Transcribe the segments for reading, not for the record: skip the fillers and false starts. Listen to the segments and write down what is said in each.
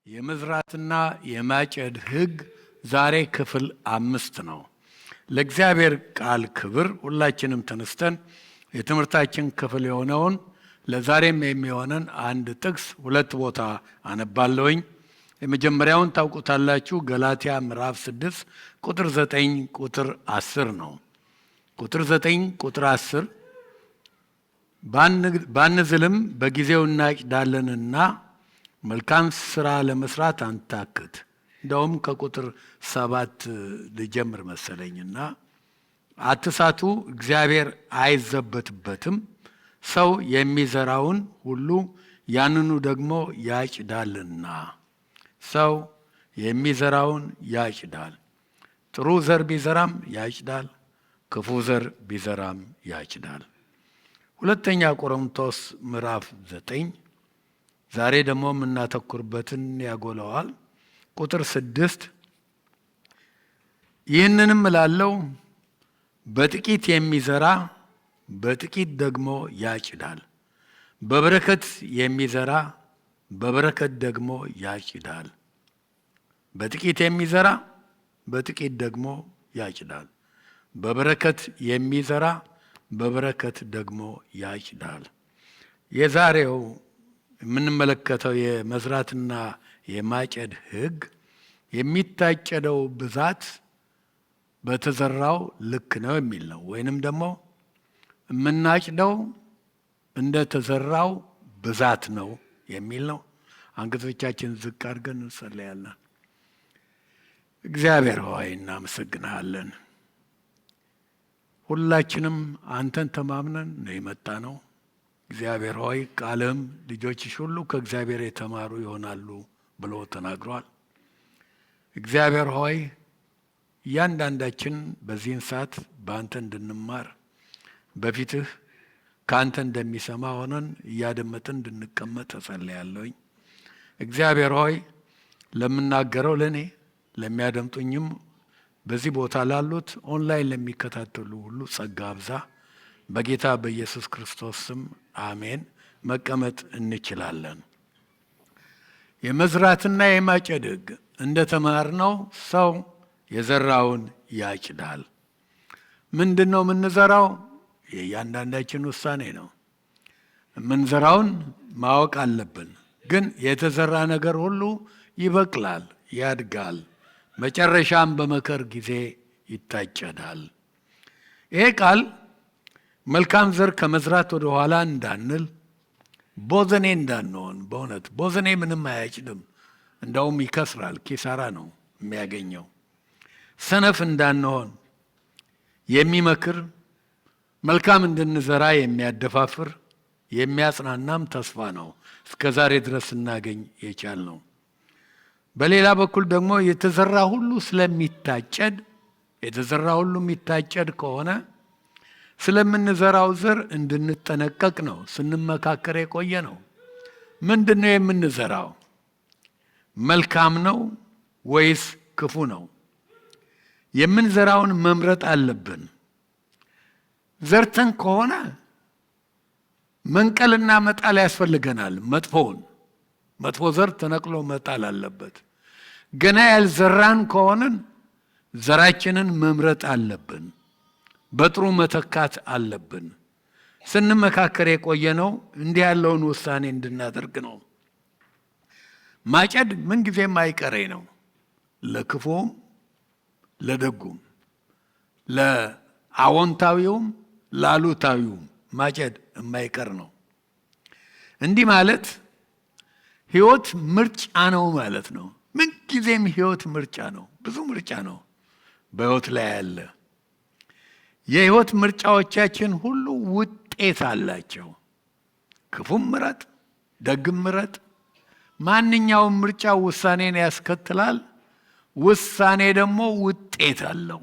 የመዝራትና የማጨድ ሕግ ዛሬ ክፍል 5 ነው። ለእግዚአብሔር ቃል ክብር ሁላችንም ተነስተን የትምህርታችን ክፍል የሆነውን ለዛሬም የሚሆነን አንድ ጥቅስ ሁለት ቦታ አነባለሁኝ። የመጀመሪያውን ታውቁታላችሁ። ገላትያ ምዕራፍ 6 ቁጥር 9 ቁጥር 10 ነው። ቁጥር 9 ቁጥር 10 ባንዝልም በጊዜው እናጭዳለንና መልካም ስራ ለመስራት አንታክት። እንደውም ከቁጥር 7 ልጀምር መሰለኝና አትሳቱ፣ እግዚአብሔር አይዘበትበትም። ሰው የሚዘራውን ሁሉ ያንኑ ደግሞ ያጭዳልና። ሰው የሚዘራውን ያጭዳል። ጥሩ ዘር ቢዘራም ያጭዳል፣ ክፉ ዘር ቢዘራም ያጭዳል። ሁለተኛ ቆሮንቶስ ምዕራፍ 9 ዛሬ ደግሞ የምናተኩርበትን ያጎለዋል። ቁጥር 6 ይህንንም እላለሁ፣ በጥቂት የሚዘራ በጥቂት ደግሞ ያጭዳል፣ በበረከት የሚዘራ በበረከት ደግሞ ያጭዳል። በጥቂት የሚዘራ በጥቂት ደግሞ ያጭዳል፣ በበረከት የሚዘራ በበረከት ደግሞ ያጭዳል። የዛሬው የምንመለከተው የመዝራትና የማጨድ ሕግ የሚታጨደው ብዛት በተዘራው ልክ ነው የሚል ነው። ወይንም ደግሞ የምናጭደው እንደ ተዘራው ብዛት ነው የሚል ነው። አንገቶቻችን ዝቅ አድርገን እንጸልያለን። እግዚአብሔር ሆይ እናመሰግንሃለን። ሁላችንም አንተን ተማምነን ነው የመጣ ነው። እግዚአብሔር ሆይ ቃልም ልጆችሽ ሁሉ ከእግዚአብሔር የተማሩ ይሆናሉ ብሎ ተናግሯል። እግዚአብሔር ሆይ እያንዳንዳችን በዚህን ሰዓት በአንተ እንድንማር በፊትህ ከአንተ እንደሚሰማ ሆነን እያደመጥን እንድንቀመጥ እጸልያለሁኝ። እግዚአብሔር ሆይ ለምናገረው ለእኔ ለሚያደምጡኝም በዚህ ቦታ ላሉት ኦንላይን ለሚከታተሉ ሁሉ ጸጋ አብዛ። በጌታ በኢየሱስ ክርስቶስ ስም አሜን። መቀመጥ እንችላለን። የመዝራትና የማጨድ ሕግ እንደተማርነው ሰው የዘራውን ያጭዳል። ምንድን ነው የምንዘራው? የእያንዳንዳችን ውሳኔ ነው። የምንዘራውን ማወቅ አለብን። ግን የተዘራ ነገር ሁሉ ይበቅላል፣ ያድጋል፣ መጨረሻም በመከር ጊዜ ይታጨዳል። ይሄ ቃል መልካም ዘር ከመዝራት ወደ ኋላ እንዳንል፣ ቦዘኔ እንዳንሆን። በእውነት ቦዘኔ ምንም አያጭድም፣ እንደውም ይከስራል፣ ኪሳራ ነው የሚያገኘው። ሰነፍ እንዳንሆን የሚመክር መልካም እንድንዘራ የሚያደፋፍር የሚያጽናናም ተስፋ ነው እስከ ዛሬ ድረስ እናገኝ የቻልነው። በሌላ በኩል ደግሞ የተዘራ ሁሉ ስለሚታጨድ፣ የተዘራ ሁሉ የሚታጨድ ከሆነ ስለምንዘራው ዘር እንድንጠነቀቅ ነው ስንመካከር የቆየ ነው። ምንድን ነው የምንዘራው? መልካም ነው ወይስ ክፉ ነው? የምንዘራውን መምረጥ አለብን። ዘርተን ከሆነ መንቀልና መጣል ያስፈልገናል። መጥፎ ዘር ተነቅሎ መጣል አለበት። ገና ያልዘራን ከሆንን ዘራችንን መምረጥ አለብን፣ በጥሩ መተካት አለብን። ስንመካከር የቆየ ነው እንዲህ ያለውን ውሳኔ እንድናደርግ ነው። ማጨድ ምንጊዜም አይቀሬ ነው። ለክፉም ለደጉም፣ ለአዎንታዊውም ለአሉታዊውም ማጨድ የማይቀር ነው። እንዲህ ማለት ህይወት ምርጫ ነው ማለት ነው። ምንጊዜም ህይወት ምርጫ ነው። ብዙ ምርጫ ነው በህይወት ላይ ያለ። የህይወት ምርጫዎቻችን ሁሉ ውጤት አላቸው። ክፉም ምረጥ፣ ደግም ምረጥ። ማንኛውም ምርጫ ውሳኔን ያስከትላል። ውሳኔ ደግሞ ውጤት አለው።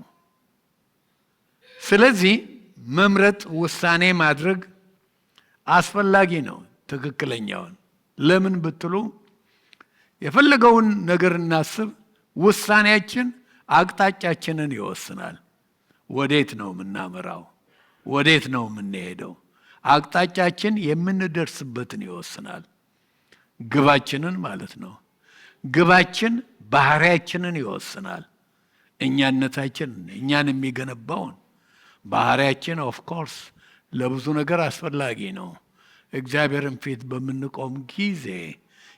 ስለዚህ መምረጥ፣ ውሳኔ ማድረግ አስፈላጊ ነው። ትክክለኛውን ለምን ብትሉ የፈለገውን ነገር እናስብ፣ ውሳኔያችን አቅጣጫችንን ይወስናል። ወዴት ነው የምናመራው? ወዴት ነው የምንሄደው? አቅጣጫችን የምንደርስበትን ይወስናል። ግባችንን ማለት ነው። ግባችን ባህሪያችንን ይወስናል። እኛነታችንን፣ እኛን የሚገነባውን ባህሪያችን ኦፍ ኮርስ ለብዙ ነገር አስፈላጊ ነው። እግዚአብሔርን ፊት በምንቆም ጊዜ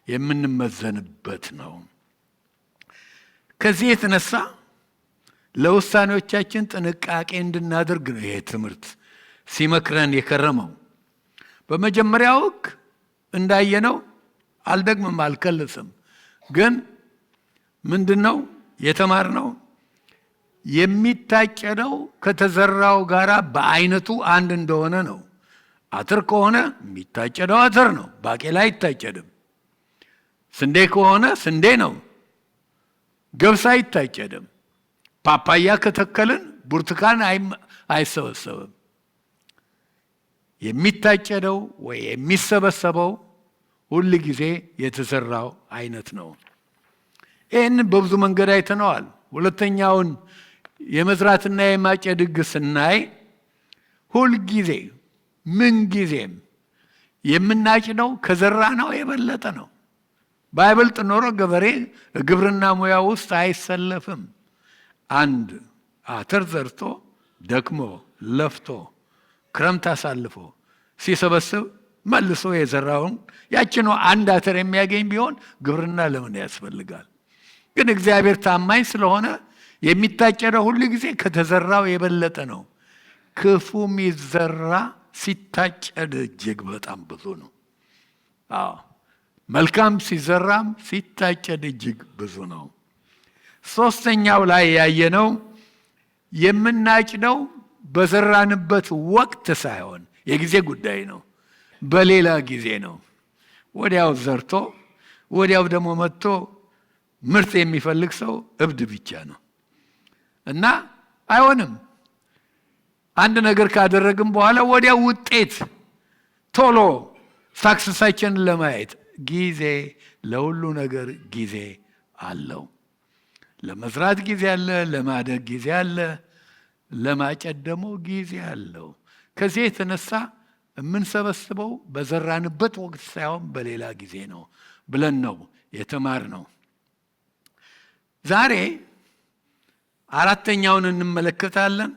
የምንመዘንበት ነው። ከዚህ የተነሳ ለውሳኔዎቻችን ጥንቃቄ እንድናደርግ ነው ይሄ ትምህርት ሲመክረን የከረመው። በመጀመሪያው ሕግ እንዳየነው አልደግምም፣ አልከልስም። ግን ምንድነው የተማርነው? የሚታጨደው ከተዘራው ጋራ በአይነቱ አንድ እንደሆነ ነው። አተር ከሆነ የሚታጨደው አተር ነው፣ ባቄላ አይታጨድም። ስንዴ ከሆነ ስንዴ ነው፣ ገብስ አይታጨድም። ፓፓያ ከተከልን ብርቱካን አይሰበሰብም። የሚታጨደው ወይ የሚሰበሰበው ሁል ጊዜ የተዘራው አይነት ነው። ይህን በብዙ መንገድ አይተነዋል። ሁለተኛውን የመዝራትና የማጨድ ሕግ ስናይ ሁልጊዜ ምንጊዜም የምናጭደው ከዘራ ነው የበለጠ ነው። ባይበልጥ ኖሮ ገበሬ ግብርና ሙያ ውስጥ አይሰለፍም። አንድ አተር ዘርቶ ደክሞ ለፍቶ ክረምት አሳልፎ ሲሰበስብ መልሶ የዘራውን ያችኑ አንድ አተር የሚያገኝ ቢሆን ግብርና ለምን ያስፈልጋል? ግን እግዚአብሔር ታማኝ ስለሆነ የሚታጨደው ሁሉ ጊዜ ከተዘራው የበለጠ ነው። ክፉ የሚዘራ ሲታጨድ እጅግ በጣም ብዙ ነው። መልካም ሲዘራም ሲታጨድ እጅግ ብዙ ነው። ሶስተኛው ላይ ያየነው የምናጭደው በዘራንበት ወቅት ሳይሆን የጊዜ ጉዳይ ነው፣ በሌላ ጊዜ ነው። ወዲያው ዘርቶ ወዲያው ደግሞ መጥቶ ምርት የሚፈልግ ሰው እብድ ብቻ ነው እና አይሆንም። አንድ ነገር ካደረግን በኋላ ወዲያው ውጤት ቶሎ ሳክሰሳችንን ለማየት ጊዜ፣ ለሁሉ ነገር ጊዜ አለው። ለመዝራት ጊዜ አለ፣ ለማደግ ጊዜ አለ፣ ለማጨድ ደግሞ ጊዜ አለው። ከዚህ የተነሳ የምንሰበስበው በዘራንበት ወቅት ሳይሆን በሌላ ጊዜ ነው ብለን ነው የተማርነው። ዛሬ አራተኛውን እንመለከታለን።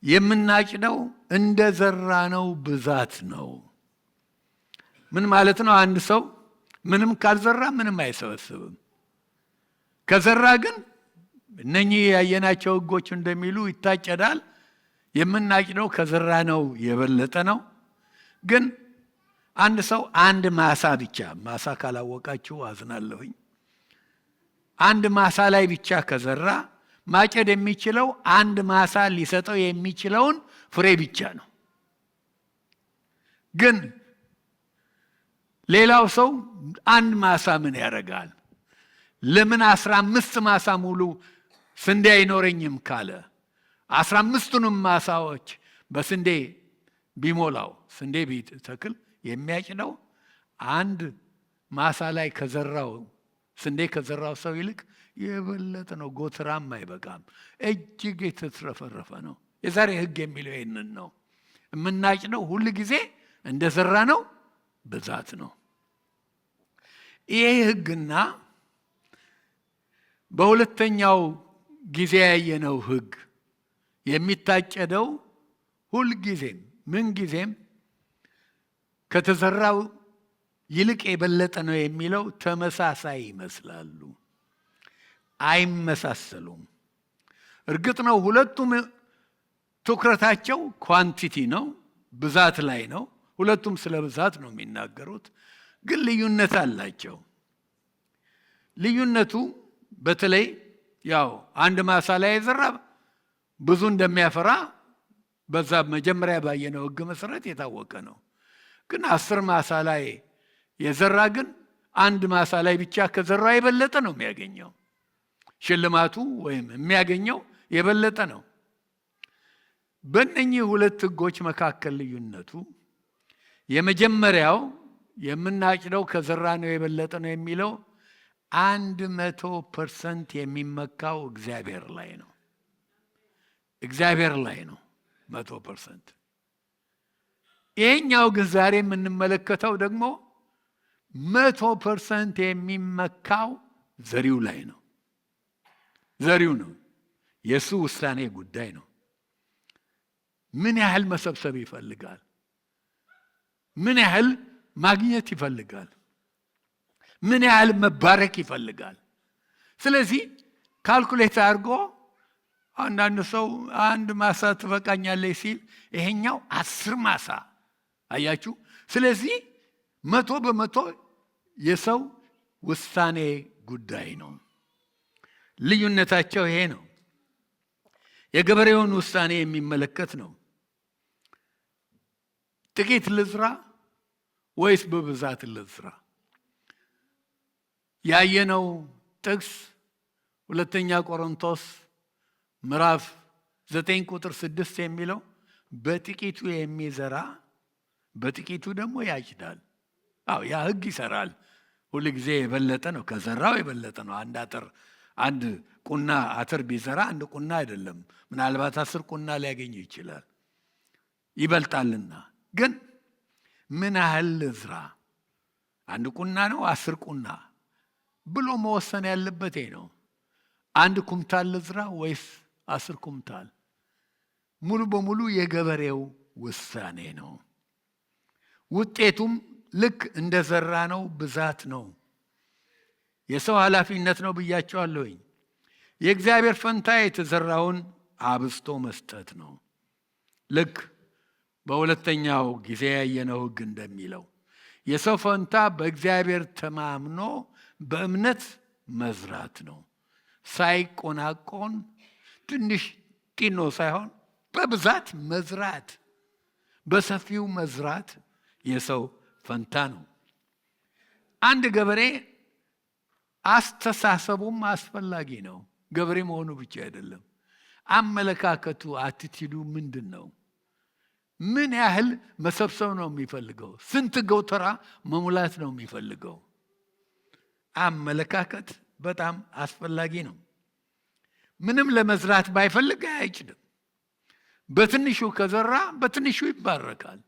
የምናጭደው እንደ ዘራነው ብዛት ነው። ምን ማለት ነው? አንድ ሰው ምንም ካልዘራ ምንም አይሰበስብም። ከዘራ ግን እነኚህ ያየናቸው ሕጎች እንደሚሉ ይታጨዳል። የምናጭደው ከዘራነው የበለጠ ነው። ግን አንድ ሰው አንድ ማሳ ብቻ፣ ማሳ ካላወቃችሁ አዝናለሁኝ፣ አንድ ማሳ ላይ ብቻ ከዘራ ማጨድ የሚችለው አንድ ማሳ ሊሰጠው የሚችለውን ፍሬ ብቻ ነው። ግን ሌላው ሰው አንድ ማሳ ምን ያደርጋል? ለምን 15 ማሳ ሙሉ ስንዴ አይኖረኝም ካለ 15ቱንም ማሳዎች በስንዴ ቢሞላው ስንዴ ቢተክል የሚያጭደው አንድ ማሳ ላይ ከዘራው ስንዴ ከዘራው ሰው ይልቅ የበለጠ ነው። ጎተራም አይበቃም፣ እጅግ የተትረፈረፈ ነው። የዛሬ ሕግ የሚለው ይህንን ነው። የምናጭደው ሁል ጊዜ እንደ ዘራ ነው ብዛት ነው። ይሄ ሕግና በሁለተኛው ጊዜ ያየነው ሕግ የሚታጨደው ሁል ጊዜም ምን ጊዜም ከተዘራው ይልቅ የበለጠ ነው የሚለው ተመሳሳይ ይመስላሉ፣ አይመሳሰሉም። እርግጥ ነው ሁለቱም ትኩረታቸው ኳንቲቲ ነው፣ ብዛት ላይ ነው። ሁለቱም ስለ ብዛት ነው የሚናገሩት፣ ግን ልዩነት አላቸው። ልዩነቱ በተለይ ያው አንድ ማሳ ላይ የዘራ ብዙ እንደሚያፈራ በዛ መጀመሪያ ባየነው ሕግ መሰረት የታወቀ ነው። ግን 10 ማሳ ላይ የዘራ ግን አንድ ማሳ ላይ ብቻ ከዘራ የበለጠ ነው የሚያገኘው። ሽልማቱ ወይም የሚያገኘው የበለጠ ነው። በእነኚህ ሁለት ሕጎች መካከል ልዩነቱ የመጀመሪያው የምናጭደው ከዘራ ነው የበለጠ ነው የሚለው 100% የሚመካው እግዚአብሔር ላይ ነው። እግዚአብሔር ላይ ነው 100%። ይሄኛው ግን ዛሬ የምንመለከተው ደግሞ 100% የሚመካው ዘሪው ላይ ነው። ዘሪው ነው። የሱ ውሳኔ ጉዳይ ነው። ምን ያህል መሰብሰብ ይፈልጋል? ምን ያህል ማግኘት ይፈልጋል? ምን ያህል መባረክ ይፈልጋል? ስለዚህ ካልኩሌት አድርጎ አንዳንድ ሰው አንድ ማሳ ትበቃኛለች ሲል ይሄኛው 10 ማሳ አያችሁ። ስለዚህ 100% የሰው ውሳኔ ጉዳይ ነው። ልዩነታቸው ይሄ ነው። የገበሬውን ውሳኔ የሚመለከት ነው። ጥቂት ልዝራ ወይስ በብዛት ልዝራ? ያየነው ጥቅስ 2 ቆሮንቶስ ምዕራፍ 9 ቁጥር 6 የሚለው በጥቂቱ የሚዘራ በጥቂቱ ደግሞ ያጭዳል። ያ ሕግ ይሰራል። ሁሉ ጊዜ የበለጠ ነው፣ ከዘራው የበለጠ ነው። አንድ ቁና አተር ቢዘራ 1 ቁና አይደለም፣ ምናልባት 10 ቁና ሊያገኝ ይችላል፣ ይበልጣልና። ግን ምን ያህል ልዝራ? 1 ቁና ነው 10 ቁና ብሎ መወሰን ያለበት ነው። 1 ኩምታል ልዝራ ወይስ 10 ኩምታል? ሙሉ በሙሉ የገበሬው ውሳኔ ነው። ውጤቱም ልክ እንደዘራ ነው ብዛት ነው። የሰው ኃላፊነት ነው ብያቸዋለሁኝ። የእግዚአብሔር ፈንታ የተዘራውን አብስቶ መስጠት ነው። ልክ በሁለተኛው ጊዜ ያየነው ሕግ እንደሚለው የሰው ፈንታ በእግዚአብሔር ተማምኖ በእምነት መዝራት ነው። ሳይቆናቆን ትንሽ ጢኖ ሳይሆን በብዛት መዝራት፣ በሰፊው መዝራት የሰው ፈንታ ነው። አንድ ገበሬ አስተሳሰቡም አስፈላጊ ነው። ገበሬ መሆኑ ብቻ አይደለም። አመለካከቱ፣ አቲቲዩዱ ምንድን ነው? ምን ያህል መሰብሰብ ነው የሚፈልገው? ስንት ጎተራ መሙላት ነው የሚፈልገው? አመለካከት በጣም አስፈላጊ ነው። ምንም ለመዝራት ባይፈልግ አይጭድም። በትንሹ ከዘራ በትንሹ ይባረካል።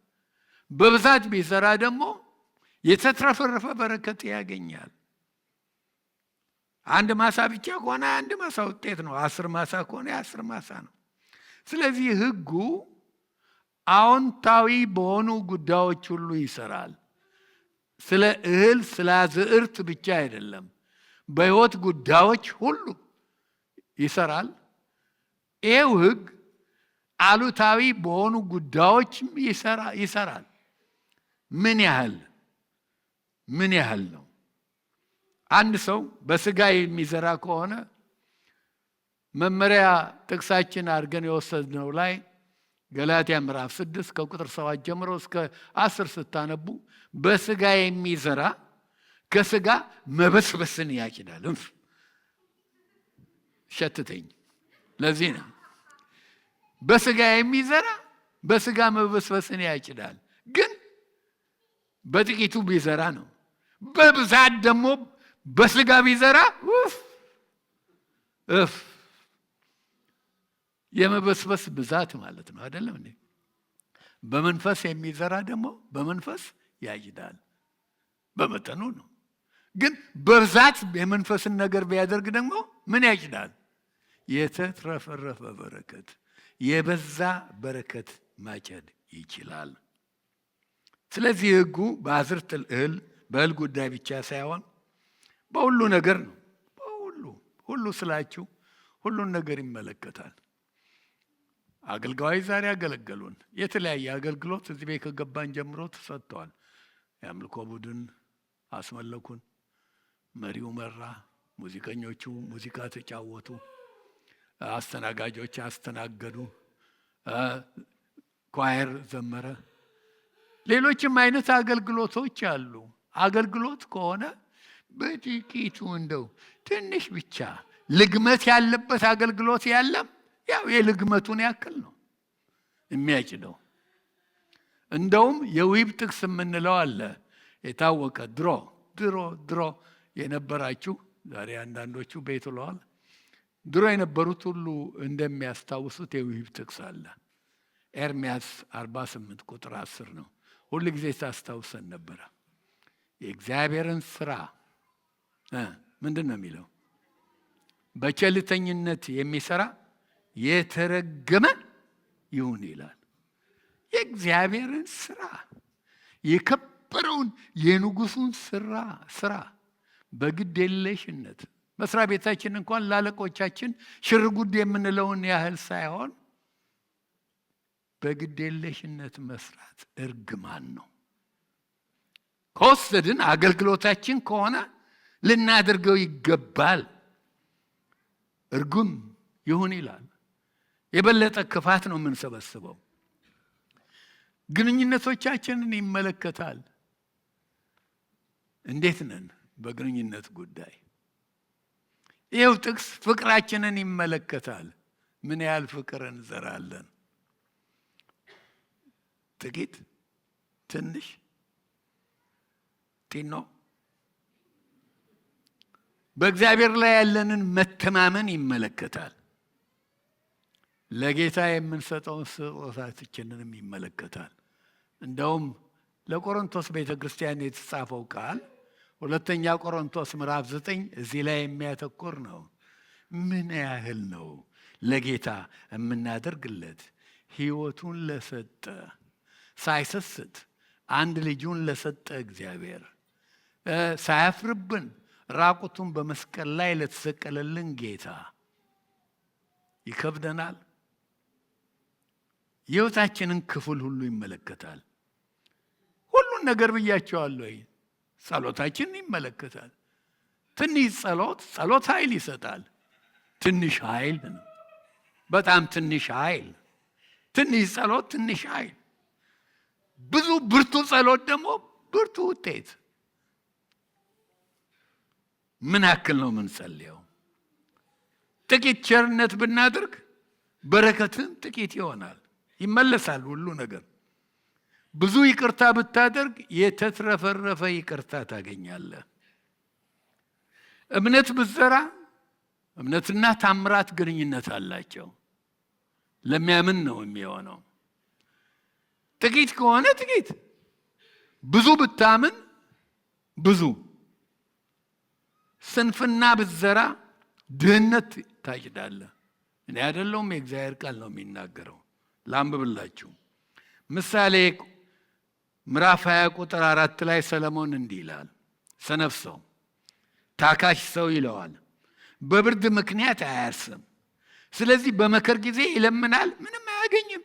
በብዛት ቢዘራ ደግሞ የተትረፈረፈ በረከት ያገኛል። 1 ማሳ ብቻ ከሆነ 1 ማሳ ውጤት ነው። 10 ማሳ ከሆነ 10 ማሳ ነው። ስለዚህ ሕጉ አዎንታዊ በሆኑ ጉዳዮች ሁሉ ይሰራል። ስለ እህል ስለ አዝዕርት ብቻ አይደለም፣ በሕይወት ጉዳዮች ሁሉ ይሰራል። ይሄው ሕግ አሉታዊ በሆኑ ጉዳዮችም ይሰራል። ምን ያህል ነው? አንድ ሰው በስጋ የሚዘራ ከሆነ መመሪያ ጥቅሳችን አድርገን የወሰድነው ላይ ገላትያ ምዕራፍ 6 ከቁጥር 7 ጀምሮ እስከ 10 ስታነቡ በስጋ የሚዘራ ከስጋ መበስበስን ያጭዳል። ሸትተኝ። ለዚህ ነው በስጋ የሚዘራ በስጋ መበስበስን ያጭዳል። ግን በጥቂቱ ቢዘራ ነው። በብዛት ደግሞ በስጋ ቢዘራ የመበስበስ ብዛት ማለት ነው። አይደለም እንዴ? በመንፈስ የሚዘራ ደግሞ በመንፈስ ያጭዳል። በመጠኑ ነው። ግን በብዛት የመንፈስን ነገር ቢያደርግ ደግሞ ምን ያጭዳል? የተትረፈረፈ በረከት፣ የበዛ በረከት ማጨድ ይችላል። ስለዚህ ሕጉ በአዝርዕት እህል በእህል ጉዳይ ብቻ ሳይሆን በሁሉ ነገር ነው። ሁሉ ስላችሁ ሁሉን ነገር ይመለከታል። አገልጋዮች ዛሬ አገለገሉን። የተለያየ አገልግሎት እዚህ ቤት ከገባን ጀምሮ ተሰጥተዋል። የአምልኮ ቡድን አስመለኩን፣ መሪው መራ፣ ሙዚቀኞቹ ሙዚቃ ተጫወቱ፣ አስተናጋጆች አስተናገዱ፣ ኳየር ዘመረ። ሌሎችም አይነት አገልግሎቶች አሉ። አገልግሎት ከሆነ በጥቂቱ እንደው ትንሽ ብቻ ልግመት ያለበት አገልግሎት ያለም ያው የልግመቱን ያክል ነው የሚያጭደው። እንደውም የዊብ ጥቅስ የምንለው አለ የታወቀ ድሮ የነበራችሁ ዛሬ አንዳንዶቹ ቤት ውለዋል። ድሮ የነበሩት ሁሉ እንደሚያስታውሱት የዊብ ጥቅስ አለ። ኤርምያስ 48 ቁጥር 10 ነው። ሁሉ ጊዜ ታስታውሰን ነበረ። የእግዚአብሔርን ስራ ምንድን ነው የሚለው? በቸልተኝነት የሚሰራ የተረገመ ይሁን ይላል። የእግዚአብሔርን ስራ፣ የከበረውን የንጉሱን ስራ በግዴለሽነት መስሪያ ቤታችን እንኳን ላለቆቻችን ሽርጉድ የምንለውን ያህል ሳይሆን በግዴለሽነት መስራት እርግማን ነው። ከወሰድን አገልግሎታችን ከሆነ ልናደርገው ይገባል። እርጉም ይሁን ይላል። የበለጠ ክፋት ነው የምንሰበስበው። ግንኙነቶቻችንን ይመለከታል። እንዴት ነን በግንኙነት ጉዳይ? ይኸው ጥቅስ ፍቅራችንን ይመለከታል። ምን ያህል ፍቅር እንዘራለን? ጥቂት፣ ትንሽ፣ ጢኖ? በእግዚአብሔር ላይ ያለንን መተማመን ይመለከታል። ለጌታ የምንሰጠውን ስጦታችንንም ይመለከታል። እንደውም ለቆሮንቶስ ቤተ ክርስቲያን የተጻፈው ቃል ሁለተኛ ቆሮንቶስ ምዕራፍ 9 እዚህ ላይ የሚያተኩር ነው። ምን ያህል ነው ለጌታ የምናደርግለት? ሕይወቱን ለሰጠ ሳይሰስት አንድ ልጁን ለሰጠ እግዚአብሔር ሳያፍርብን ራቁቱን በመስቀል ላይ ለተሰቀለልን ጌታ ይከብደናል? የሕይወታችንን ክፍል ሁሉ ይመለከታል። ሁሉን ነገር ብያቸዋለሁ። ጸሎታችንን ይመለከታል። ትንሽ ጸሎት ኃይል ይሰጣል። ትንሽ ኃይል ነው። በጣም ትንሽ ኃይል። ትንሽ ጸሎት ትንሽ ኃይል። ብዙ ብርቱ ጸሎት ደግሞ ብርቱ ውጤት። ምን ያክል ነው የምንጸልየው? ጥቂት ቸርነት ብናደርግ በረከትም ጥቂት ይሆናል፣ ይመለሳል ሁሉ ነገር። ብዙ ይቅርታ ብታደርግ የተትረፈረፈ ይቅርታ ታገኛለህ። እምነት ብትዘራ፣ እምነትና ታምራት ግንኙነት አላቸው። ለሚያምን ነው የሚሆነው። ጥቂት ከሆነ ጥቂት፣ ብዙ ብታምን ብዙ። ስንፍና ብትዘራ ድህነት ታጭዳለህ። እኔ አይደለሁም፣ የእግዚአብሔር ቃል ነው የሚናገረው። ላንብብላችሁ። ምሳሌ ምዕራፍ 20 ቁጥር 4 ላይ ሰለሞን እንዲህ ይላል። ሰነፍ ሰው ታካሽ ሰው ይለዋል፣ በብርድ ምክንያት አያርስም። ስለዚህ በመከር ጊዜ ይለምናል፣ ምንም አያገኝም።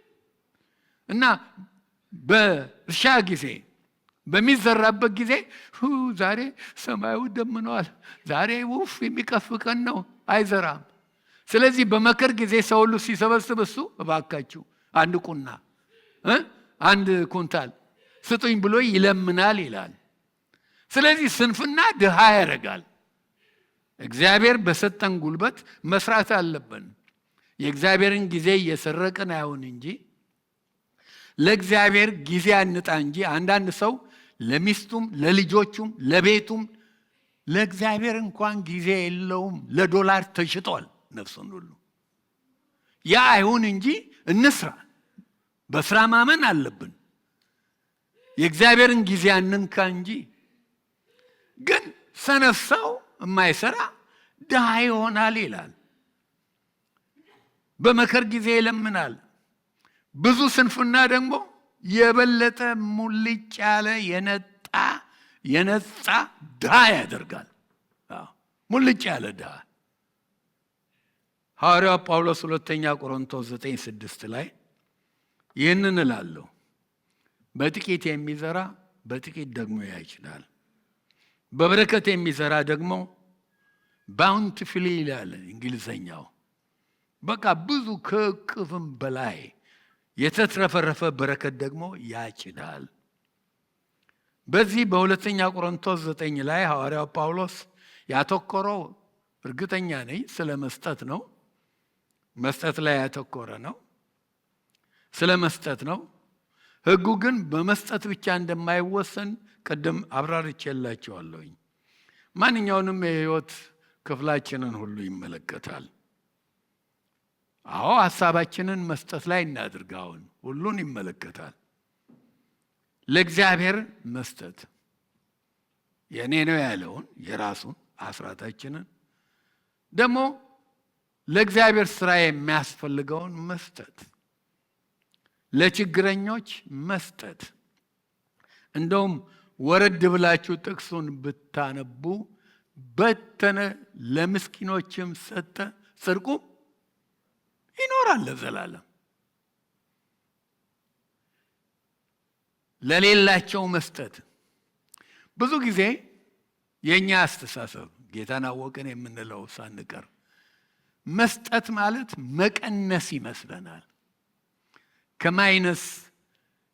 እና በእርሻ ጊዜ በሚዘራበት ጊዜ ዛሬ ሰማዩ ደምኗል፣ ዛሬ ውፍ የሚቀፍ ቀን ነው፣ አይዘራም። ስለዚህ በመከር ጊዜ ሰው ሁሉ ሲሰበስብ እሱ እባካችሁ አንድ ቁና አንድ ኩንታል ስጡኝ ብሎ ይለምናል ይላል። ስለዚህ ስንፍና ድሃ ያደርጋል። እግዚአብሔር በሰጠን ጉልበት መስራት አለብን። የእግዚአብሔርን ጊዜ እየሰረቅን አይሆን እንጂ ለእግዚአብሔር ጊዜ አንጣ እንጂ። አንዳንድ ሰው ለሚስቱም ለልጆቹም ለቤቱም ለእግዚአብሔር እንኳን ጊዜ የለውም። ለዶላር ተሽጧል ነፍሱን ሁሉ። ያ አይሁን እንጂ እንስራ። በስራ ማመን አለብን። የእግዚአብሔርን ጊዜ አንንካ እንጂ። ግን ሰነፍ ሰው የማይሰራ ድሃ ይሆናል ይላል። በመከር ጊዜ ይለምናል። ብዙ ስንፍና ደግሞ የበለጠ ሙልጭ ያለ የነጻ ድሃ ያደርጋል። ሙልጭ ያለ ድሃ። ሐዋርያው ጳውሎስ ሁለተኛ ቆሮንቶስ 9:6 ላይ ይህንን እላለሁ፣ በጥቂት የሚዘራ በጥቂት ደግሞ ያጭዳል፣ በበረከት የሚዘራ ደግሞ ባውንቲፉሊ ይላል እንግሊዘኛው። በቃ ብዙ ከእቅፍም በላይ የተትረፈረፈ በረከት ደግሞ ያጭዳል። በዚህ በሁለተኛ ቆሮንቶስ 9 ላይ ሐዋርያው ጳውሎስ ያተኮረው እርግጠኛ ነኝ ስለ መስጠት ነው። መስጠት ላይ ያተኮረ ነው። ስለ መስጠት ነው። ሕጉ ግን በመስጠት ብቻ እንደማይወሰን ቅድም አብራርቼላችኋለሁኝ። ማንኛውንም የሕይወት ክፍላችንን ሁሉ ይመለከታል። አዎ ሐሳባችንን መስጠት ላይ እናድርግ። አሁን ሁሉን ይመለከታል። ለእግዚአብሔር መስጠት የኔ ነው ያለውን የራሱን አስራታችንን ደግሞ ለእግዚአብሔር ስራ የሚያስፈልገውን መስጠት፣ ለችግረኞች መስጠት። እንደውም ወረድ ብላችሁ ጥቅሱን ብታነቡ በተነ፣ ለምስኪኖችም ሰጠ፣ ጽድቁ ይኖራል ለዘላለም። ለሌላቸው መስጠት። ብዙ ጊዜ የእኛ አስተሳሰብ ጌታን አወቅን የምንለው ሳንቀር መስጠት ማለት መቀነስ ይመስለናል።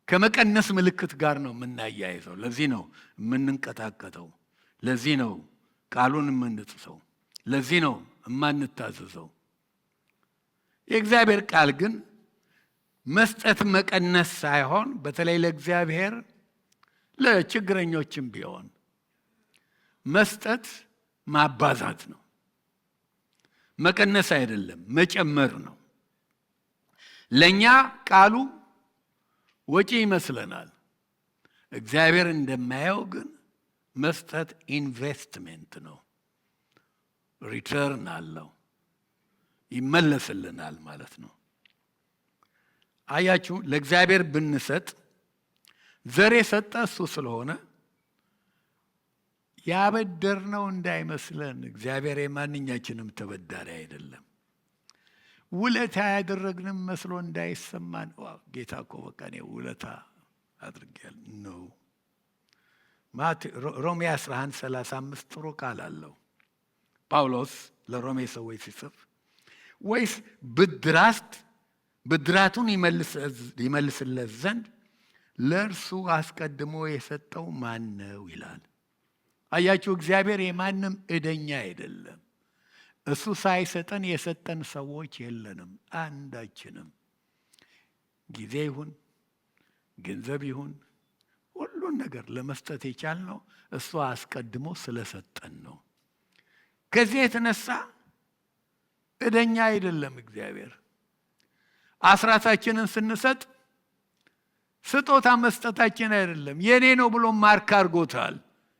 ከመቀነስ ምልክት ጋር ነው የምናያይዘው። ለዚህ ነው የምንንቀጣቀጠው። ለዚህ ነው ቃሉን የምንጥሰው። ለዚህ ነው የማንታዘዘው። የእግዚአብሔር ቃል ግን መስጠት መቀነስ ሳይሆን በተለይ ለእግዚአብሔር ለችግረኞችም ቢሆን መስጠት ማባዛት ነው። መቀነስ አይደለም፣ መጨመር ነው። ለእኛ ቃሉ ወጪ ይመስለናል። እግዚአብሔር እንደማየው ግን መስጠት ኢንቨስትሜንት ነው። ሪተርን አለው፣ ይመለስልናል ማለት ነው። አያችሁ፣ ለእግዚአብሔር ብንሰጥ ዘር የሰጠ እሱ ስለሆነ ያበደርነው እንዳይመስለን። እግዚአብሔር የማንኛችንም ተበዳሪ አይደለም። ውለታ ያደረግንም መስሎ እንዳይሰማን። ጌታ እኮ በቃ እኔ ውለታ አድርጌያለሁ ነው። ሮሜ 11:35 ጥሩ ቃል አለው ጳውሎስ ለሮሜ ሰዎች ሲጽፍ፣ ወይስ ብድራቱን ይመልስለት ዘንድ ለእርሱ አስቀድሞ የሰጠው ማን ነው ይላል። አያችሁ፣ እግዚአብሔር የማንም ዕደኛ አይደለም። እሱ ሳይሰጠን የሰጠን ሰዎች የለንም አንዳችንም። ጊዜ ይሁን ገንዘብ ይሁን ሁሉን ነገር ለመስጠት የቻልነው እሱ አስቀድሞ ስለሰጠን ነው። ከዚህ የተነሳ ዕደኛ አይደለም እግዚአብሔር። አስራታችንን ስንሰጥ ስጦታ መስጠታችን አይደለም፣ የኔ ነው ብሎ ማርክ አድርጎታል።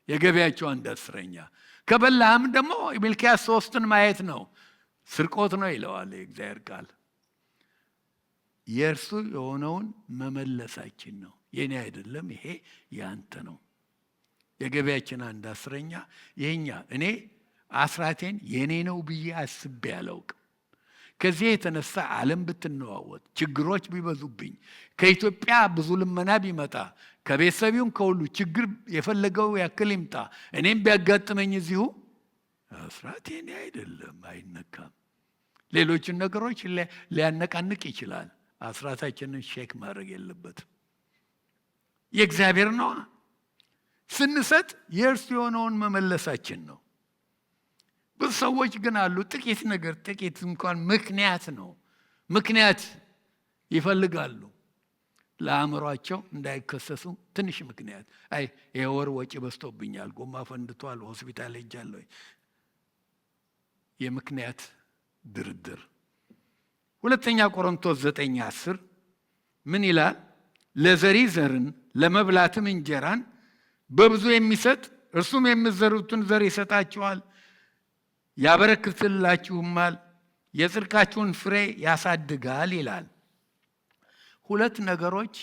የገቢያቸው 1/10 ከበላህም ደግሞ ሚልክያስ 3ን ማየት ነው፣ ስርቆት ነው ይለዋል የእግዚአብሔር ቃል። የእርሱ የሆነውን መመለሳችን ነው። የኔ አይደለም፣ ይሄ ያንተ ነው። የገቢያችን 1/10 የኛ። እኔ አስራቴን የኔ ነው ብዬ አስቤ አላውቅም። ከዚህ የተነሳ ዓለም ብትነዋወጥ፣ ችግሮች ቢበዙብኝ፣ ከኢትዮጵያ ብዙ ልመና ቢመጣ፣ ከቤተሰቢውም ከሁሉ ችግር የፈለገው ያክል ይምጣ፣ እኔም ቢያጋጥመኝ እዚሁ አስራት የኔ አይደለም፣ አይነካም። ሌሎችን ነገሮች ሊያነቃንቅ ይችላል። አስራታችንን ሼክ ማድረግ የለበትም። የእግዚአብሔር ነዋ። ስንሰጥ የእርሱ የሆነውን መመለሳችን ነው። ብዙ ሰዎች ግን አሉ፣ ጥቂት ነገር፣ ጥቂት እንኳን ምክንያት ይፈልጋሉ ለአእምሯቸው እንዳይከሰሱ። ትንሽ ምክንያት፣ አይ የወር ወጪ በዝቶብኛል፣ ጎማ ፈንድቷል፣ ሆስፒታል ሄጃለሁ። የምክንያት ድርድር። 2 ቆሮንቶስ 9:10 ምን ይላል? ለዘሪ ዘርን ለመብላትም እንጀራን በብዙ የሚሰጥ እርሱም የምትዘሩትን ዘር ይሰጣችኋል፣ ያበረክትላችሁማል፣ የጽድቃችሁን ፍሬ ያሳድጋል ይላል። 2 ነገሮች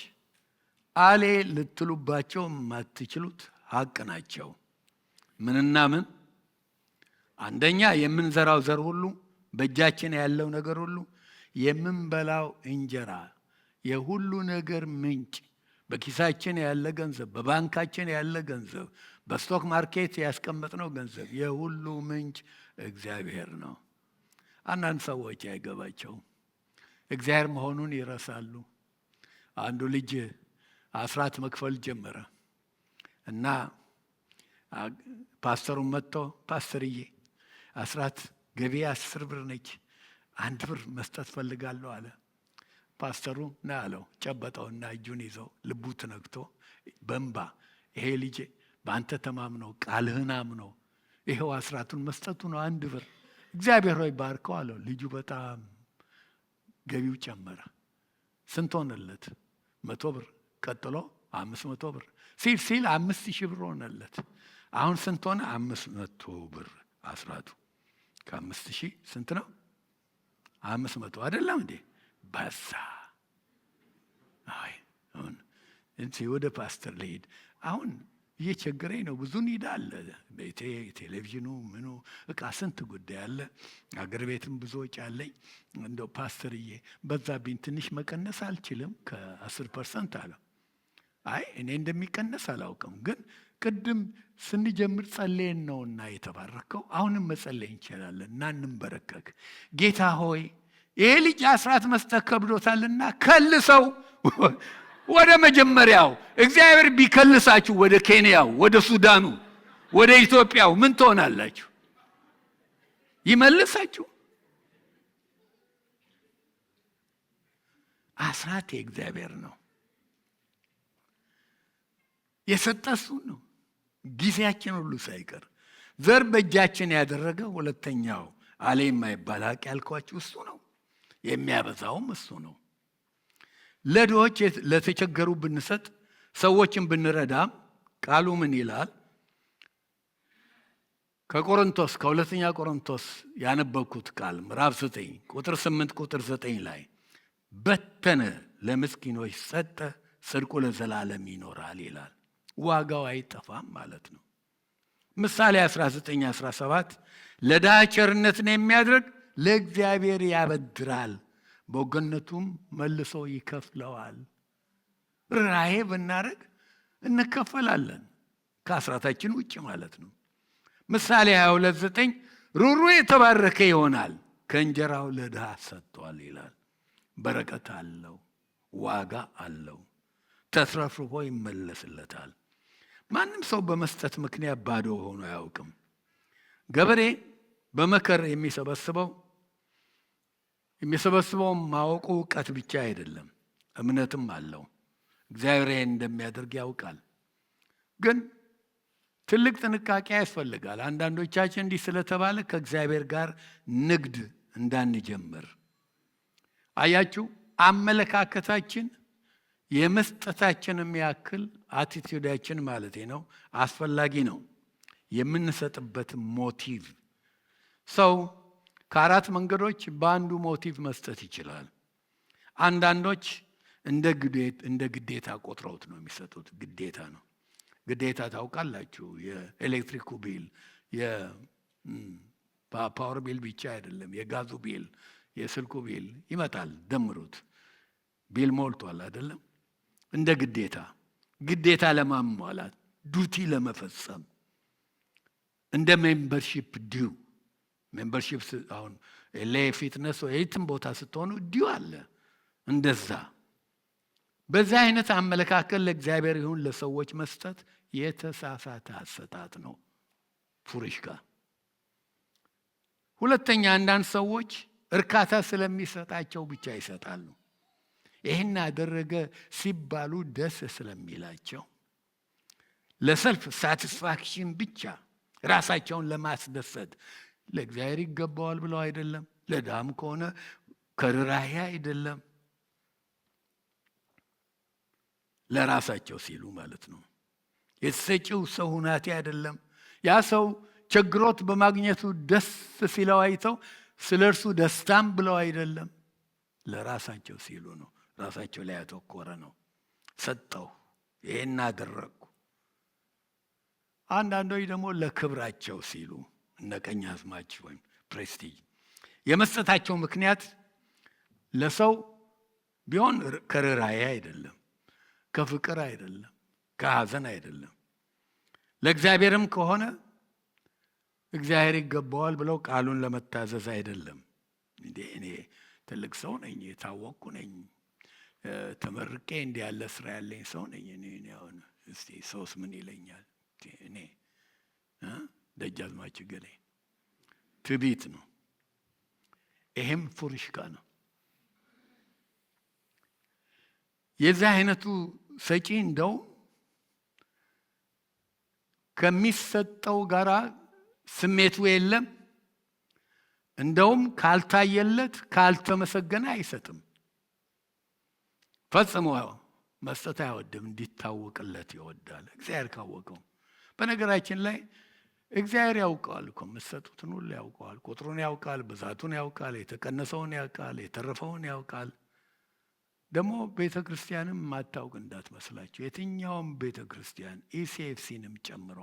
አሌ ልትሉባቸው የማትችሉት ሀቅ ናቸው። ምንና ምን? አንደኛ የምንዘራው ዘር ሁሉ፣ በእጃችን ያለው ነገር ሁሉ፣ የምንበላው እንጀራ፣ የሁሉ ነገር ምንጭ፣ በኪሳችን ያለ ገንዘብ፣ በባንካችን ያለ ገንዘብ፣ በስቶክ ማርኬት ያስቀመጥነው ገንዘብ፣ የሁሉ ምንጭ እግዚአብሔር ነው። አንዳንድ ሰዎች አይገባቸውም፣ እግዚአብሔር መሆኑን ይረሳሉ። አንዱ ልጅ አስራት መክፈል ጀመረ እና ፓስተሩን መጥቶ ፓስተርዬ አስራት ገቢ 10 ብር ነች፣ 1 ብር መስጠት ፈልጋለሁ አለ። ፓስተሩ ና አለው። ጨበጠውና እጁን ይዘው ልቡ ተነክቶ በእንባ ይሄ ልጅ በአንተ ተማምነው ቃልህን አምነው ይሄው አስራቱን መስጠቱ ነው፣ 1 ብር እግዚአብሔር ሆይ ባርከው አለው። ልጁ በጣም ገቢው ጨመረ። ስንት ሆነለት? 100 ብር። ቀጥሎ 500 ብር ሲል 5000 ብር ሆነለት። አሁን ስንት ሆነ? 500 ብር አስራቱ። ከ5000 ስንት ነው? 500 አይደለም እንዴ? በዛ። አይ አሁን እንት ወደ ፓስተር ልሄድ አሁን እየቸገረኝ ነው። ብዙ ኒዳ አለ። ቴሌቪዥኑ ምኑ እቃ ስንት ጉዳይ አለ። አገር ቤትም ብዙ ወጪ አለኝ። እንደው ፓስተርዬ በዛብኝ ትንሽ መቀነስ አልችልም ከ10% አለ። አይ እኔ እንደሚቀነስ አላውቅም፣ ግን ቅድም ስንጀምር ጸልየን ነውና የተባረከው። አሁንም መጸለይ እንችላለን እና እንበረከክ። ጌታ ሆይ ይሄ ልጅ አስራት መስጠት ከብዶታልና ከልሰው ወደ መጀመሪያው። እግዚአብሔር ቢከልሳችሁ ወደ ኬንያው፣ ወደ ሱዳኑ፣ ወደ ኢትዮጵያው ምን ትሆናላችሁ? ይመልሳችሁ። አስራት የእግዚአብሔር ነው። የሰጠሱ ነው። ጊዜያችን ሁሉ ሳይቀር ዘር በእጃችን ያደረገ ሁለተኛው አለ የማይባል ሀቅ ያልኳችሁ እሱ ነው። የሚያበዛውም እሱ ነው። ለድሆች ለተቸገሩ ብንሰጥ፣ ሰዎችን ብንረዳም ቃሉ ምን ይላል? ከሁለተኛ ቆሮንቶስ ያነበብኩት ቃል ምዕራፍ 9 ቁጥር 8 ቁጥር 9 ላይ በተነ፣ ለምስኪኖች ሰጠ፣ ጽድቁ ለዘላለም ይኖራል ይላል። ዋጋው አይጠፋም ማለት ነው። ምሳሌ 19:17 ለድሃ ቸርነትን የሚያደርግ ለእግዚአብሔር ያበድራል፣ በወገነቱም መልሶ ይከፍለዋል። ርኅራኄ ብናደርግ እንከፈላለን፣ ከአስራታችን ውጭ ማለት ነው። ምሳሌ 22:9 ሩሩ የተባረከ ይሆናል፣ ከእንጀራው ለድሃ ሰጥቷል ይላል። በረከት አለው፣ ዋጋ አለው፣ ተትረፍርፎ ይመለስለታል። ማንም ሰው በመስጠት ምክንያት ባዶ ሆኖ አያውቅም። ገበሬ በመከር የሚሰበስበው ማወቁ እውቀት ብቻ አይደለም፣ እምነትም አለው። እግዚአብሔር ይህን እንደሚያደርግ ያውቃል። ግን ትልቅ ጥንቃቄ ያስፈልጋል። አንዳንዶቻችን እንዲህ ስለተባለ ከእግዚአብሔር ጋር ንግድ እንዳንጀምር። አያችሁ፣ አመለካከታችን የመስጠታችንም ያክል አቲቲዩዳችን ማለት ነው አስፈላጊ ነው። የምንሰጥበት ሞቲቭ። ሰው ከአራት መንገዶች በአንዱ ሞቲቭ መስጠት ይችላል። አንዳንዶች እንደ ግዴታ ቆጥረውት ነው የሚሰጡት። ግዴታ ነው። ግዴታ ታውቃላችሁ፣ የኤሌክትሪኩ ቢል፣ የፓወር ቢል ብቻ አይደለም፣ የጋዙ ቢል፣ የስልኩ ቢል ይመጣል። ደምሩት፣ ቢል ሞልቷል አይደለም? እንደ ግዴታ ለማሟላት፣ ዱቲ ለመፈጸም፣ እንደ ሜምበርሺፕ ዲው። ሜምበርሺፕ አሁን ለፊትነስ የትም ቦታ ስትሆኑ ዲው አለ። እንደዛ በዚህ አይነት አመለካከት ለእግዚአብሔር ይሁን ለሰዎች መስጠት የተሳሳተ አሰጣጥ ነው። ፉሪሽካ። ሁለተኛ፣ አንዳንድ ሰዎች እርካታ ስለሚሰጣቸው ብቻ ይሰጣሉ። ይህን አደረገ ሲባሉ ደስ ስለሚላቸው ለሰልፍ ሳቲስፋክሽን ብቻ ራሳቸውን ለማስደሰት ለእግዚአብሔር ይገባዋል ብለው አይደለም፣ ለዳም ከሆነ ከርኅራኄ አይደለም፣ ለራሳቸው ሲሉ ማለት ነው። የተሰጪው ሰው ሁናቴ አይደለም። ያ ሰው ቸግሮት በማግኘቱ ደስ ሲለው አይተው ስለ እርሱ ደስታም ብለው አይደለም፣ ለራሳቸው ሲሉ ነው። ራሳቸው ላይ ያተኮረ ነው። ሰጠው፣ ይሄን አደረግኩ። አንዳንዶች ደግሞ ለክብራቸው ሲሉ እነ ቀኛዝማች ወይም ፕሬስቲጅ የመስጠታቸው ምክንያት ለሰው ቢሆን ከርኅራኄ አይደለም፣ ከፍቅር አይደለም፣ ከሐዘን አይደለም። ለእግዚአብሔርም ከሆነ እግዚአብሔር ይገባዋል ብለው ቃሉን ለመታዘዝ አይደለም። እንዴ እኔ ትልቅ ሰው ነኝ፣ የታወቅኩ ነኝ፣ ተመርቄ እንዲህ ያለ ስራ ያለኝ ሰው ነኝ። እኔ አሁን እስቲ ሰውስ ምን ይለኛል? እኔ ደጃዝማች ገሌ። ትዕቢት ነው። ይሄም ፉሪሽካ ነው። የዚህ አይነቱ ሰጪ እንደው ከሚሰጠው ጋራ ስሜቱ የለም። እንደውም ካልታየለት ካልተመሰገነ አይሰጥም። ፈጽሞ መስጠት አይወድም፣ እንዲታወቅለት ይወዳል። እግዚአብሔር ካወቀው በነገራችን ላይ እግዚአብሔር ያውቀዋል እኮ የምትሰጡትን ሁሉ ያውቀዋል። ቁጥሩን ያውቃል፣ ብዛቱን ያውቃል፣ የተቀነሰውን ያውቃል፣ የተረፈውን ያውቃል። ደግሞ ቤተ ክርስቲያንም ማታውቅ እንዳትመስላችሁ። የትኛውም ቤተ ክርስቲያን ኢሲኤፍሲንም ጨምሮ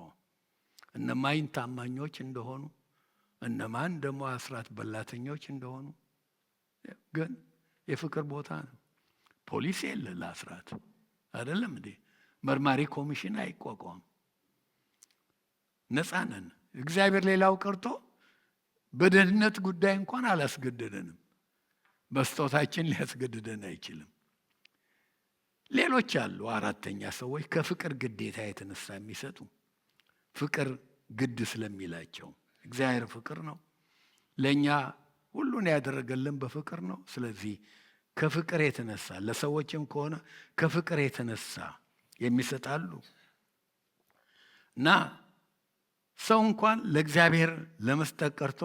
እነማን ታማኞች እንደሆኑ እነማን ደግሞ አስራት በላተኞች እንደሆኑ ግን የፍቅር ቦታ ነው። ፖሊስ የለ ለአስራት አይደለም እንዴ? መርማሪ ኮሚሽን አይቋቋም። ነፃ ነን። እግዚአብሔር ሌላው ቀርቶ በደህንነት ጉዳይ እንኳን አላስገደደንም። በስጦታችን ሊያስገድደን አይችልም። ሌሎች አሉ አራተኛ ሰዎች ከፍቅር ግዴታ የተነሳ የሚሰጡ ፍቅር ግድ ስለሚላቸው። እግዚአብሔር ፍቅር ነው። ለእኛ ሁሉን ያደረገልን በፍቅር ነው። ስለዚህ ከፍቅር የተነሳ ለሰዎችም ከሆነ ከፍቅር የተነሳ የሚሰጣሉ እና ሰው እንኳን ለእግዚአብሔር ለመስጠት ቀርቶ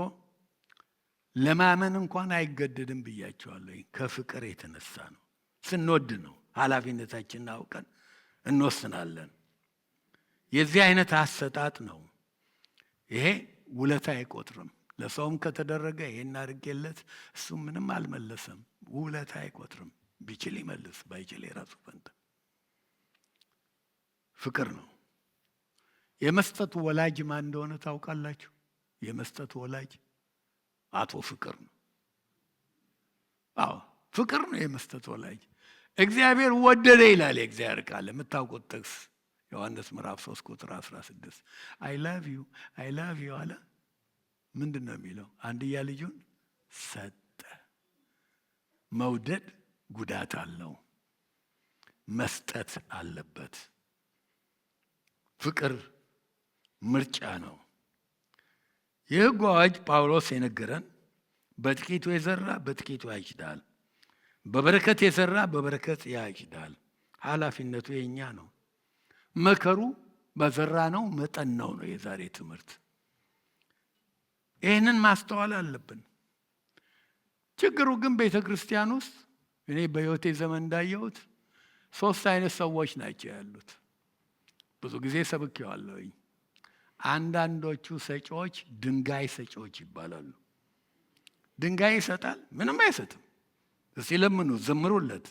ለማመን እንኳን አይገደድም ብያቸዋለሁ። ከፍቅር የተነሳ ነው። ስንወድ ነው። ኃላፊነታችንን አውቀን እንወስናለን። የዚህ አይነት አሰጣጥ ነው። ይሄ ውለታ አይቆጥርም። ለሰውም ከተደረገ ይሄን አድርጌለት እሱ ምንም አልመለሰም፣ ውለታ አይቆጥርም። ቢችል ይመልስ፣ ባይችል የራሱ ፈንታ። ፍቅር ነው። የመስጠቱ ወላጅ ማን እንደሆነ ታውቃላችሁ? የመስጠቱ ወላጅ አቶ ፍቅር ነው። አዎ ፍቅር ነው የመስጠት ወላጅ። እግዚአብሔር ወደደ ይላል የእግዚአብሔር ቃል። የምታውቁት ጥቅስ ዮሐንስ ምዕራፍ 3 ቁጥር 16 አይ ላቭ ዩ አለ። ምንድን ነው የሚለው? አንድያ ልጁን ሰጠ። መውደድ ጉዳት አለው፣ መስጠት አለበት። ፍቅር ምርጫ ነው። የሕጉ አዋጅ ጳውሎስ የነገረን በጥቂቱ የዘራ በጥቂቱ ያጭዳል፣ በበረከት የዘራ በበረከት ያጭዳል። ኃላፊነቱ የኛ ነው። መከሩ በዘራ ነው መጠን ነው የዛሬ ትምህርት። ይህንን ማስተዋል አለብን። ችግሩ ግን ቤተ ክርስቲያን ውስጥ እኔ በሕይወቴ ዘመን እንዳየሁት 3 አይነት ሰዎች ናቸው ያሉት። ብዙ ጊዜ ሰብኬዋለሁኝ። አንዳንዶቹ ሰጪዎች ድንጋይ ሰጪዎች ይባላሉ። ድንጋይ ይሰጣል፣ ምንም አይሰጥም። እስቲ ለምኑ፣ ዘምሩለት፣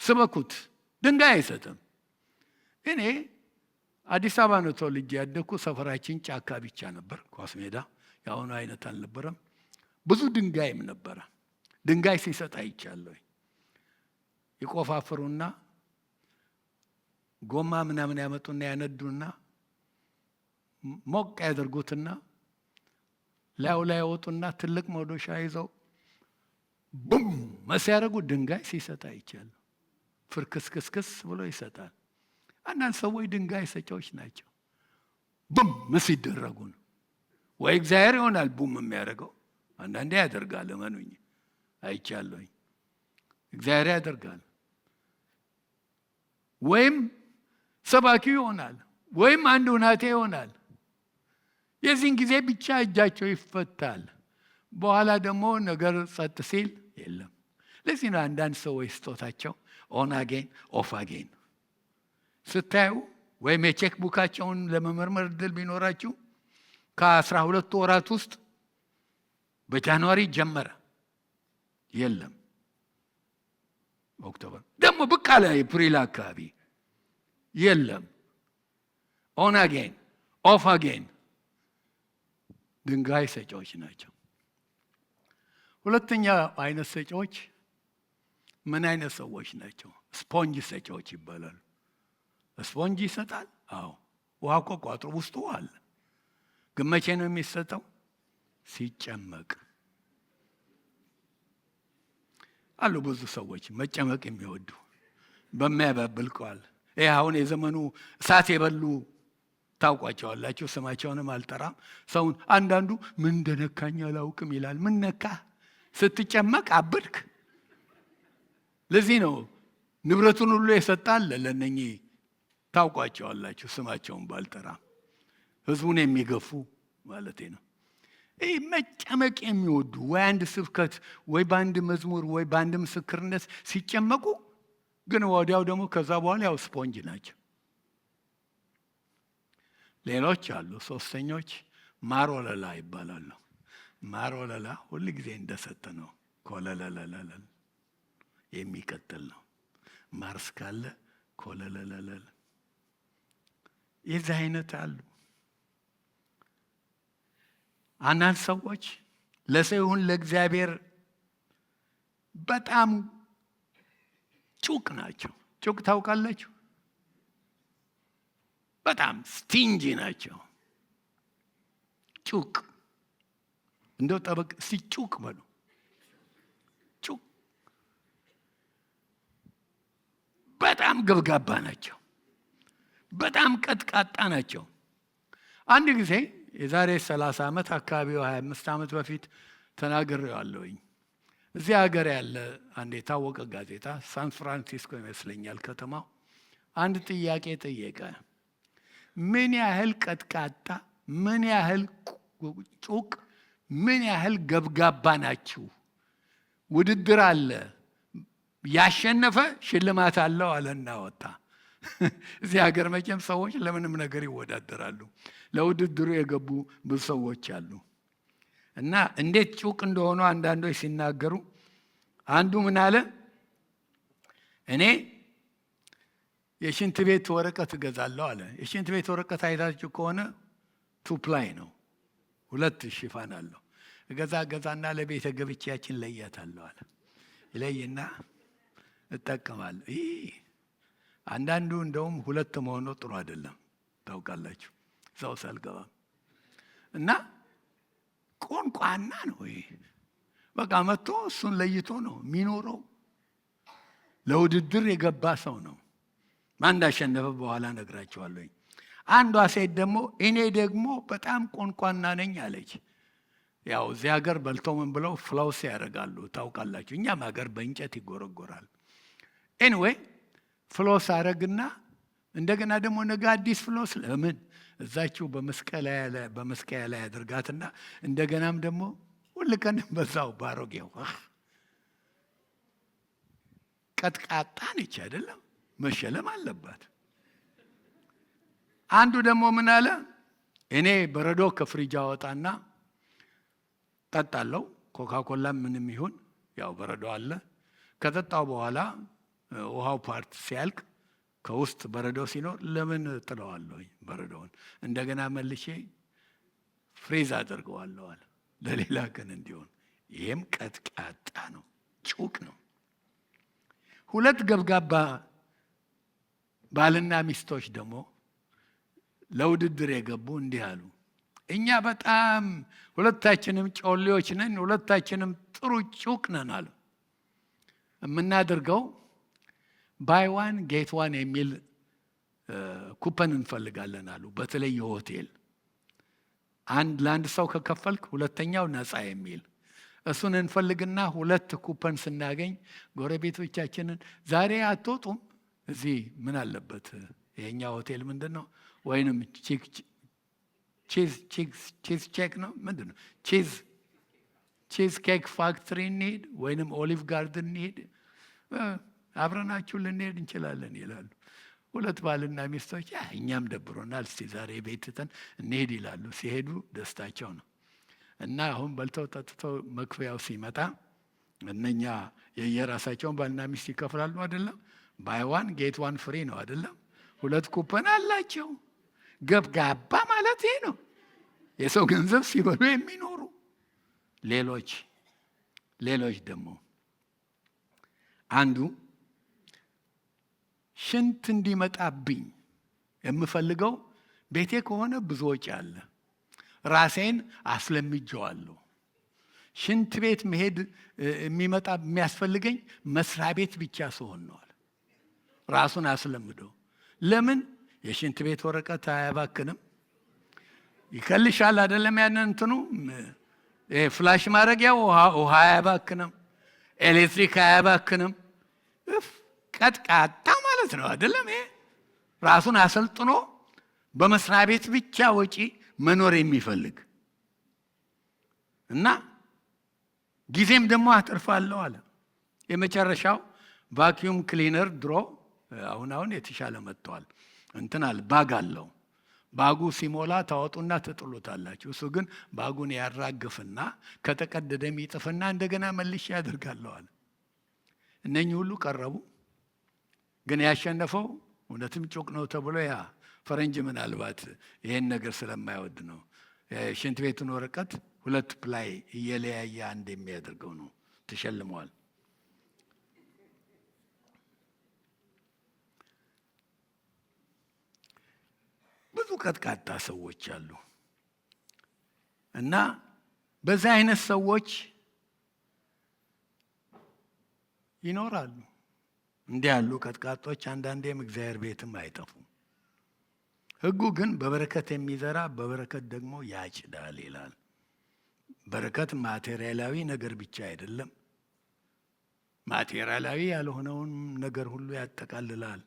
ስበኩት፣ ድንጋይ አይሰጥም። እኔ አዲስ አበባ ነው ተወልጄ ያደግኩ። ሰፈራችን ጫካ ብቻ ነበር፣ ኳስ ሜዳ የአሁኑ አይነት አልነበረም። ብዙ ድንጋይም ነበረ። ድንጋይ ሲሰጥ አይቻለሁ። ይቆፋፍሩና ጎማ ምናምን ያመጡና ያነዱና ሞቅ ያደርጉትና ላዩ ላይ ያወጡና ትልቅ መዶሻ ይዘው ቡም ሲያደርጉ ድንጋይ ሲሰጥ አይቻለሁ። ፍርክስክስክስ ብሎ ይሰጣል። አንዳንድ ሰዎች ድንጋይ ሰጪዎች ናቸው። ቡም ሲደረጉ ነው። ወይ እግዚአብሔር ይሆናል ቡም የሚያደርገው። አንዳንዴ ያደርጋል፣ እመኑኝ፣ አይቻለሁኝ። እግዚአብሔር ያደርጋል። ወይም ሰባኪው ይሆናል፣ ወይም አንድ ሁናቴ ይሆናል። የዚህን ጊዜ ብቻ እጃቸው ይፈታል። በኋላ ደግሞ ነገር ጸጥ ሲል የለም። ለዚህ ነው አንዳንድ ሰዎች ስጦታቸው ኦን አጌን ኦፍ አጌን ስታዩ፣ ወይም የቼክ ቡካቸውን ለመመርመር እድል ቢኖራችሁ ከ12 ወራት ውስጥ በጃንዋሪ ጀመረ፣ የለም። ኦክቶበር ደግሞ ብቅ አለ፣ ኤፕሪል አካባቢ የለም። ኦን አጌን ኦፍ አጌን ድንጋይ ሰጪዎች ናቸው። ሁለተኛ አይነት ሰጪዎች ምን አይነት ሰዎች ናቸው? ስፖንጅ ሰጪዎች ይባላሉ። ስፖንጅ ይሰጣል። አዎ ውሃ እኮ ቋጥሮ ውስጡ አለ። ግን መቼ ነው የሚሰጠው? ሲጨመቅ። አሉ ብዙ ሰዎች መጨመቅ የሚወዱ በሚያባብል ቃል። ይህ አሁን የዘመኑ እሳት የበሉ ታውቋቸዋላችሁ። ስማቸውንም አልጠራም። ሰውን አንዳንዱ ምን እንደነካኝ አላውቅም ይላል። ምን ነካ? ስትጨመቅ አብድክ። ለዚህ ነው ንብረቱን ሁሉ የሰጣል ለነኚህ ታውቋቸዋላችሁ። ስማቸውን ባልጠራም ህዝቡን የሚገፉ ማለት ነው። ይህ መጨመቅ የሚወዱ ወይ አንድ ስብከት ወይ በአንድ መዝሙር ወይ በአንድ ምስክርነት ሲጨመቁ ግን ወዲያው ደግሞ ከዛ በኋላ ያው ስፖንጅ ናቸው። ሌሎች አሉ ሶስተኞች ማር ወለላ ይባላሉ። ማር ወለላ ሁል ጊዜ እንደሰጠ ነው። ኮለለለለለ የሚቀጥል ነው። ማር እስካለ ኮለለለለለ የዚህ አይነት አሉ። አንዳንድ ሰዎች ለሰው ይሁን ለእግዚአብሔር በጣም ጩቅ ናቸው። ጩቅ ታውቃላችሁ? በጣም ስቲንጂ ናቸው። ጩቅ እንደው ጠበቅ ሲጩቅ በሉ። ጩቅ በጣም ገብጋባ ናቸው። በጣም ቀጥቃጣ ናቸው። አንድ ጊዜ የዛሬ 30 ዓመት አካባቢ 25 ዓመት በፊት ተናግሬዋለሁኝ። እዚህ ሀገር ያለ አንድ የታወቀ ጋዜጣ ሳን ፍራንሲስኮ ይመስለኛል ከተማው፣ አንድ ጥያቄ ጠየቀ። ምን ያህል ቀጥቃጣ፣ ምን ያህል ጩቅ፣ ምን ያህል ገብጋባ ናችሁ? ውድድር አለ፣ ያሸነፈ ሽልማት አለው አለና ወጣ። እዚህ ሀገር መቼም ሰዎች ለምንም ነገር ይወዳደራሉ። ለውድድሩ የገቡ ብዙ ሰዎች አሉ። እና እንዴት ጩቅ እንደሆኑ አንዳንዶች ሲናገሩ፣ አንዱ ምን አለ? እኔ የሽንት ቤት ወረቀት እገዛለሁ አለ። የሽንት ቤት ወረቀት አይታችሁ ከሆነ 2 ፕላይ ነው፣ 2 ሽፋን አለው። እገዛና ለቤተ ገብቼ ያችን ለያታለሁ አለ። ይለይና እጠቀማለሁ። አንዳንዱ እንደውም 2 መሆኑ ጥሩ አይደለም ታውቃላችሁ፣ ሰው ሳልገባም እና ቆንቋና ነው። በቃ መጥቶ እሱን ለይቶ ነው የሚኖረው። ለውድድር የገባ ሰው ነው። ማን እንዳሸነፈ በኋላ ነግራቸዋለሁ። አንዷ ሴት ደግሞ እኔ ደግሞ በጣም ቆንቋና ነኝ አለች። ያው እዚህ ሀገር በልቶ ምን ብለው ፍላውስ ያደርጋሉ ታውቃላችሁ። እኛም ሀገር በእንጨት ይጎረጎራል። ኤኒዌይ ፍሎስ አረግና እንደገና ደግሞ ነገ አዲስ ፍሎስ ለምን እዛችሁ በመስቀያ ላይ አድርጋትና እንደገናም ደግሞ ሁሉ ቀን በዛው ባሮጌው ቀጥቃጣ ነች አይደለም፣ መሸለም አለባት። አንዱ ደግሞ ምን አለ? እኔ በረዶ ከፍሪጅ አወጣና ጠጣለሁ። ኮካኮላ ምንም ይሁን ያው በረዶ አለ። ከጠጣው በኋላ ውሃው ፓርት ሲያልቅ ከውስጥ በረዶ ሲኖር ለምን ጥለዋለሁ? በረዶውን እንደገና መልሼ ፍሪዝ አድርገዋለሁ አለ ለሌላ ቀን እንዲሆን። ይሄም ቀጥቃጣ ነው፣ ጩቅ ነው። 2 ገብጋባ ባልና ሚስቶች ደግሞ ለውድድር የገቡ እንዲህ አሉ። እኛ በጣም ሁለታችንም ጮሌዎች ነን፣ ሁለታችንም ጥሩ ጩቅ ነን አሉ። የምናደርገው ባይ ዋን ጌት ዋን የሚል ኩፐን እንፈልጋለን አሉ። በተለይ የሆቴል ለአንድ ሰው ከከፈልክ ሁለተኛው ነፃ የሚል እሱን እንፈልግና 2 ኩፐን ስናገኝ ጎረቤቶቻችንን ዛሬ አትወጡም፣ እዚህ ምን አለበት የኛ ሆቴል ምንድን ነው ወይንም ቺዝ ኬክ ነው ምንድን ነው ቺዝ ኬክ ፋክትሪ እንሂድ ወይንም ኦሊቭ ጋርደን እንሂድ፣ አብረናችሁ ልንሄድ እንችላለን ይላሉ። 2 ባልና ሚስቶች እኛም ደብሮናል፣ እስቲ ዛሬ ቤት ትተን እንሄድ ይላሉ። ሲሄዱ ደስታቸው ነው። እና አሁን በልተው ጠጥተው መክፈያው ሲመጣ እነኛ የየራሳቸውን ባልና ሚስት ይከፍላሉ አይደለም። ባይ ዋን ጌት ዋን ፍሪ ነው አይደለም። 2 ኩፐን አላቸው። ገብጋባ ማለት ይሄ ነው። የሰው ገንዘብ ሲበሉ የሚኖሩ ሌሎች ደግሞ አንዱ ሽንት እንዲመጣብኝ የምፈልገው ቤቴ ከሆነ ብዙ ወጪ አለ፣ ራሴን አስለምጄዋለሁ። ሽንት ቤት መሄድ የሚያስፈልገኝ መስሪያ ቤት ብቻ ስሆን ነው። ራሱን አስለምዶ ለምን የሽንት ቤት ወረቀት አያባክንም? ይከልሻል አይደለም? ያንን እንትኑ ፍላሽ ማድረጊያው ውሃ አያባክንም፣ ኤሌክትሪክ አያባክንም። ቀጥቃጣ ማለት ነው አይደለም? ይሄ ራሱን አሰልጥኖ በመስሪያ ቤት ብቻ ወጪ መኖር የሚፈልግ እና ጊዜም ደግሞ አትርፋለሁ አለ። የመጨረሻው ቫኪዩም ክሊነር ድሮ አሁን የተሻለ መጥቷል። እንትን አለ ባግ አለው። ባጉ ሲሞላ ታወጡና ትጥሉታላችሁ። እሱ ግን ባጉን ያራግፍና ከተቀደደም ይጥፍና እንደገና መልሼ ያደርጋለዋል። እነኚህ ሁሉ ቀረቡ። ግን ያሸነፈው እውነትም ጩቅ ነው ተብሎ ያ ፈረንጅ ምናልባት ይሄን ነገር ስለማይወድ ነው ሽንት ቤቱን ወረቀት 2 ፕላይ እየለያየ አንድ የሚያደርገው ነው። ተሸልመዋል። ብዙ ቀጥቃጣ ሰዎች አሉ እና በዛ አይነት ሰዎች ይኖራሉ። እንዲህ ያሉ ቀጥቃጦች አንዳንዴም እግዚአብሔር ቤትም አይጠፉም። ሕጉ ግን በበረከት የሚዘራ በበረከት ደግሞ ያጭዳል ይላል። በረከት ማቴሪያላዊ ነገር ብቻ አይደለም፣ ማቴሪያላዊ ያልሆነውን ነገር ሁሉ ያጠቃልላል።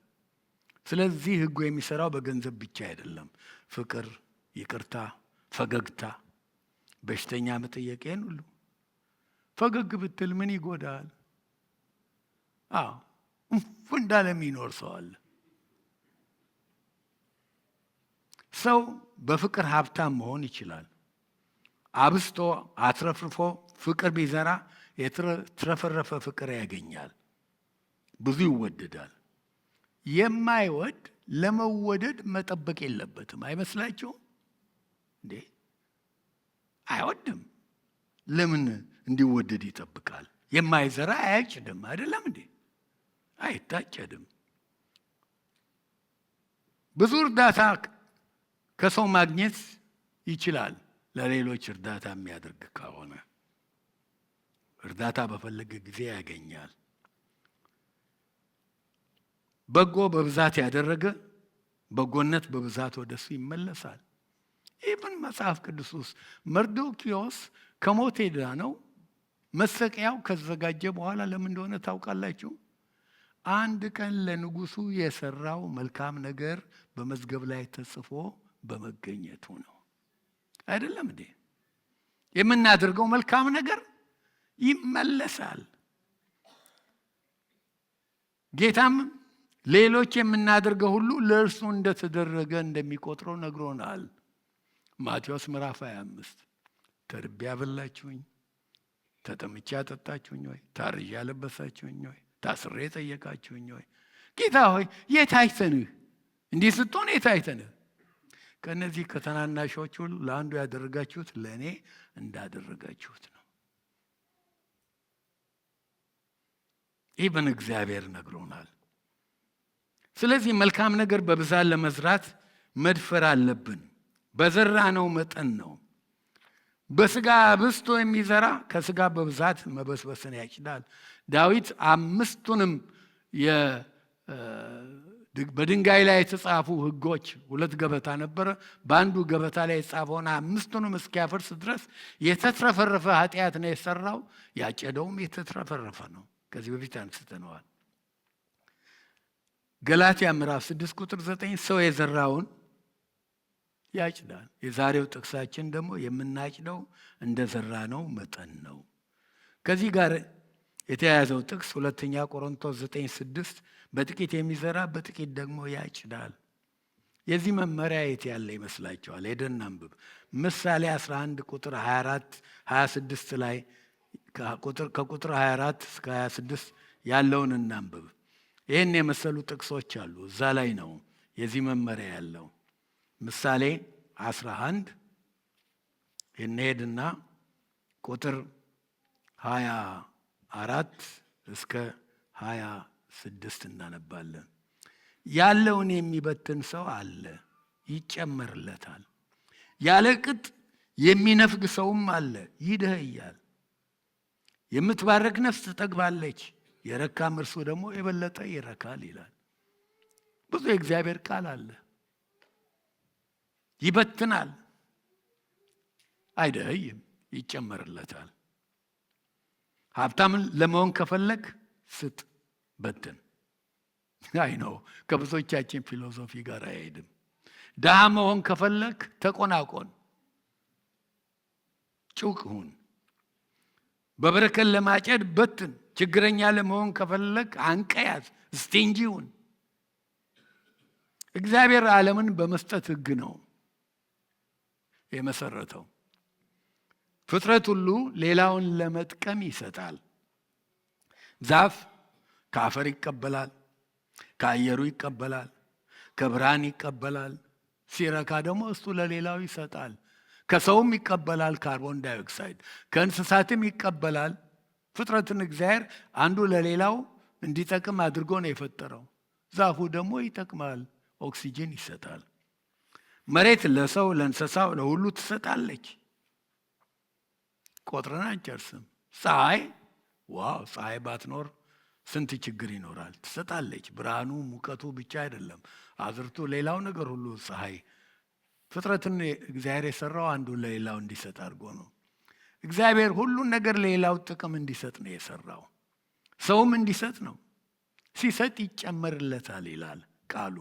ስለዚህ ሕጉ የሚሰራው በገንዘብ ብቻ አይደለም። ፍቅር፣ ይቅርታ፣ ፈገግታ፣ በሽተኛ መጠየቅን ሁሉ ፈገግ ብትል ምን ይጎዳል? እንዳለ የሚኖር ሰው አለ። ሰው በፍቅር ሀብታም መሆን ይችላል። አብስቶ አትረፍርፎ ፍቅር ቢዘራ የተትረፈረፈ ፍቅር ያገኛል። ብዙ ይወደዳል። የማይወድ ለመወደድ መጠበቅ የለበትም። አይመስላችሁም እንዴ? አይወድም። ለምን እንዲወደድ ይጠብቃል? የማይዘራ አያጭድም። አይደለም እንዴ? አይታጨድም። ብዙ እርዳታ ከሰው ማግኘት ይችላል። ለሌሎች እርዳታ የሚያደርግ ከሆነ እርዳታ በፈለገ ጊዜ ያገኛል። በጎ በብዛት ያደረገ በጎነት በብዛት ወደሱ ይመለሳል። ኢቭን መጽሐፍ ቅዱስ ውስጥ መርዶክዮስ ከሞት የዳነው መሰቀያው ከተዘጋጀ በኋላ ለምን እንደሆነ ታውቃላችሁ? አንድ ቀን ለንጉሱ የሰራው መልካም ነገር በመዝገብ ላይ ተጽፎ በመገኘቱ ነው። አይደለም እንዴ? የምናደርገው መልካም ነገር ይመለሳል። ጌታም ሌሎች የምናደርገው ሁሉ ለእርሱ እንደተደረገ እንደሚቆጥረው ነግሮናል። ማቴዎስ ምዕራፍ 25 ተርቤ ያበላችሁኝ፣ ተጠምቼ ያጠጣችሁኝ ወይ? ታርዤ ያለበሳችሁኝ ወይ? ታስሬ ጠየቃችሁኝ ወይ? ጌታ ሆይ የት አይተንህ? እንዲህ ስትሆን የት አይተንህ? ከእነዚህ ከተናናሾች ሁሉ ለአንዱ ያደረጋችሁት ለእኔ እንዳደረጋችሁት ነው። ኢብን እግዚአብሔር ነግሮናል። ስለዚህ መልካም ነገር በብዛት ለመዝራት መድፈር አለብን። በዘራነው መጠን ነው። በስጋ አብዝቶ የሚዘራ ከስጋ በብዛት መበስበስን ያጭዳል። ዳዊት 5ቱንም በድንጋይ ላይ የተጻፉ ሕጎች 2 ገበታ ነበረ። በአንዱ ገበታ ላይ የተጻፈውን 5ቱንም እስኪያፈርስ ድረስ የተትረፈረፈ ኃጢአት ነው የሰራው። ያጨደውም የተትረፈረፈ ነው። ከዚህ በፊት አንስተነዋል። ገላትያ ምዕራፍ 6 ቁጥር 9 ሰው የዘራውን ያጭዳል። የዛሬው ጥቅሳችን ደግሞ የምናጭደው እንደ ዘራነው መጠን ነው። ከዚህ ጋር የተያያዘው ጥቅስ 2ኛ ቆሮንቶስ 9:6 በጥቂት የሚዘራ በጥቂት ደግሞ ያጭዳል። የዚህ መመሪያ የት ያለ ይመስላችኋል? ሄደን አንብብ። ምሳሌ 11 ቁጥር 24 26 ላይ ከቁጥር 24 እስከ 26 ያለውን እናንብብ። ይህን የመሰሉ ጥቅሶች አሉ። እዛ ላይ ነው የዚህ መመሪያ ያለው። ምሳሌ 11 እንሄድና ቁጥር 24 እስከ 26 እናነባለን። ያለውን የሚበትን ሰው አለ፣ ይጨመርለታል። ያለ ቅጥ የሚነፍግ ሰውም አለ፣ ይደኸያል። የምትባረክ ነፍስ ትጠግባለች፣ የረካም እርሱ ደግሞ የበለጠ ይረካል ይላል። ብዙ የእግዚአብሔር ቃል አለ። ይበትናል፣ አይደኸይም፣ ይጨመርለታል። ሀብታምን ለመሆን ከፈለግ ስጥ፣ በትን። አይ ነው ከብዙዎቻችን ፊሎሶፊ ጋር አይሄድም። ድሃ መሆን ከፈለግ ተቆናቆን፣ ጩቅ ሁን። በበረከት ለማጨድ በትን። ችግረኛ ለመሆን ከፈለግ አንቀያዝ፣ ስቲንጂ ሁን። እግዚአብሔር ዓለምን በመስጠት ሕግ ነው የመሰረተው። ፍጥረት ሁሉ ሌላውን ለመጥቀም ይሰጣል። ዛፍ ከአፈር ይቀበላል፣ ከአየሩ ይቀበላል፣ ከብርሃን ይቀበላል። ሲረካ ደግሞ እሱ ለሌላው ይሰጣል። ከሰውም ይቀበላል ካርቦን ዳይኦክሳይድ፣ ከእንስሳትም ይቀበላል። ፍጥረትን እግዚአብሔር አንዱ ለሌላው እንዲጠቅም አድርጎ ነው የፈጠረው። ዛፉ ደግሞ ይጠቅማል፣ ኦክሲጅን ይሰጣል። መሬት ለሰው ለእንስሳው ለሁሉ ትሰጣለች። ቆጥረን አንጨርስም። ፀሐይ ፀሐይ ባትኖር ስንት ችግር ይኖራል። ትሰጣለች። ብርሃኑ ሙቀቱ ብቻ አይደለም፣ አዝርቱ፣ ሌላው ነገር ሁሉ ፀሐይ። ፍጥረትን እግዚአብሔር የሰራው አንዱ ለሌላው እንዲሰጥ አድርጎ ነው። እግዚአብሔር ሁሉን ነገር ለሌላው ጥቅም እንዲሰጥ ነው የሰራው። ሰውም እንዲሰጥ ነው። ሲሰጥ ይጨመርለታል ይላል ቃሉ።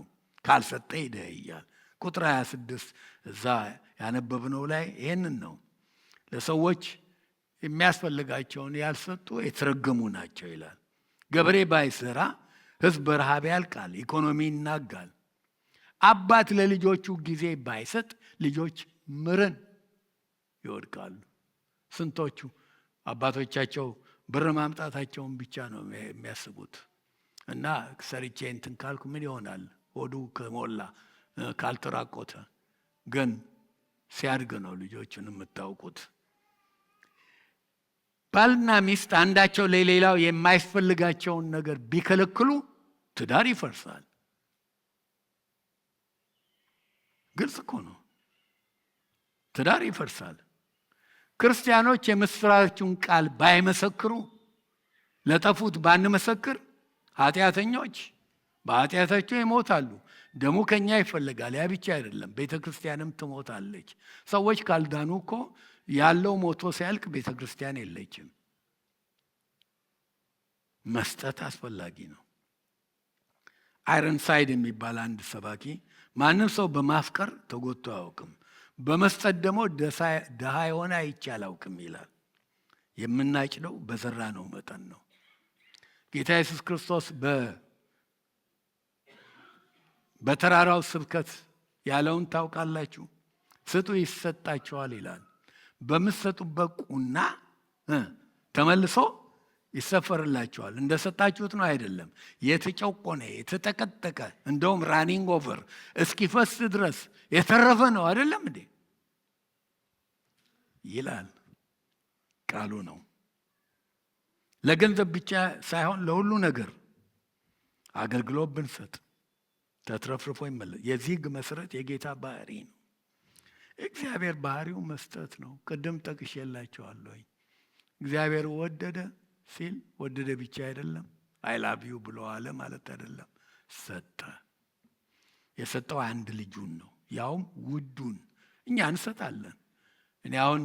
ካልሰጠ ይደህያል። ቁጥር 26 እዛ ያነበብነው ላይ ይህንን ነው። ለሰዎች የሚያስፈልጋቸውን ያልሰጡ የተረገሙ ናቸው ይላል። ገበሬ ባይሰራ ሕዝብ በረሃብ ያልቃል፣ ኢኮኖሚ ይናጋል። አባት ለልጆቹ ጊዜ ባይሰጥ ልጆች ምርን ይወድቃሉ። ስንቶቹ አባቶቻቸው ብር ማምጣታቸውን ብቻ ነው የሚያስቡት። እና ሰርቼ እንትን ካልኩ ምን ይሆናል? ሆዱ ከሞላ ካልተራቆተ። ግን ሲያድግ ነው ልጆቹን የምታውቁት። ባልና ሚስት አንዳቸው ለሌላው የማይፈልጋቸውን ነገር ቢከለክሉ ትዳር ይፈርሳል። ግልጽ እኮ ነው። ትዳር ይፈርሳል። ክርስቲያኖች የምስራቹን ቃል ባይመሰክሩ፣ ለጠፉት ባንመሰክር፣ ኃጢአተኞች በኃጢአታቸው ይሞታሉ። ደሙ ከኛ ይፈልጋል። ያ ብቻ አይደለም፣ ቤተ ክርስቲያንም ትሞታለች። ሰዎች ካልዳኑ እኮ ያለው ሞቶ ሲያልቅ ቤተ ክርስቲያን የለችም። መስጠት አስፈላጊ ነው። አይረንሳይድ የሚባል አንድ ሰባኪ ማንም ሰው በማፍቀር ተጎድቶ አያውቅም፣ በመስጠት ደግሞ ድሃ የሆነ አይቼ አላውቅም ይላል። የምናጭደው በዘራነው መጠን ነው። ጌታ ኢየሱስ ክርስቶስ በተራራው ስብከት ያለውን ታውቃላችሁ። ስጡ ይሰጣችኋል ይላል። በምትሰጡበት ቁና ተመልሶ ይሰፈርላችኋል። እንደሰጣችሁት ነው አይደለም፣ የተጨቆነ የተጠቀጠቀ እንደውም ራኒንግ ኦቨር እስኪፈስ ድረስ የተረፈ ነው አይደለም እንዴ ይላል ቃሉ ነው። ለገንዘብ ብቻ ሳይሆን ለሁሉ ነገር አገልግሎት ብንሰጥ ተትረፍርፎ ይመለስ። የዚህ ሕግ መሰረት የጌታ ባህሪ ነው። እግዚአብሔር ባህሪው መስጠት ነው። ቅድም ጠቅሼላችኋለሁ። እግዚአብሔር ወደደ ሲል ወደደ ብቻ አይደለም፣ አይ ላቭ ዩ ብሎ አለ ማለት አይደለም። ሰጠ። የሰጠው አንድ ልጁን ነው፣ ያውም ውዱን። እኛ እንሰጣለን። እኔ አሁን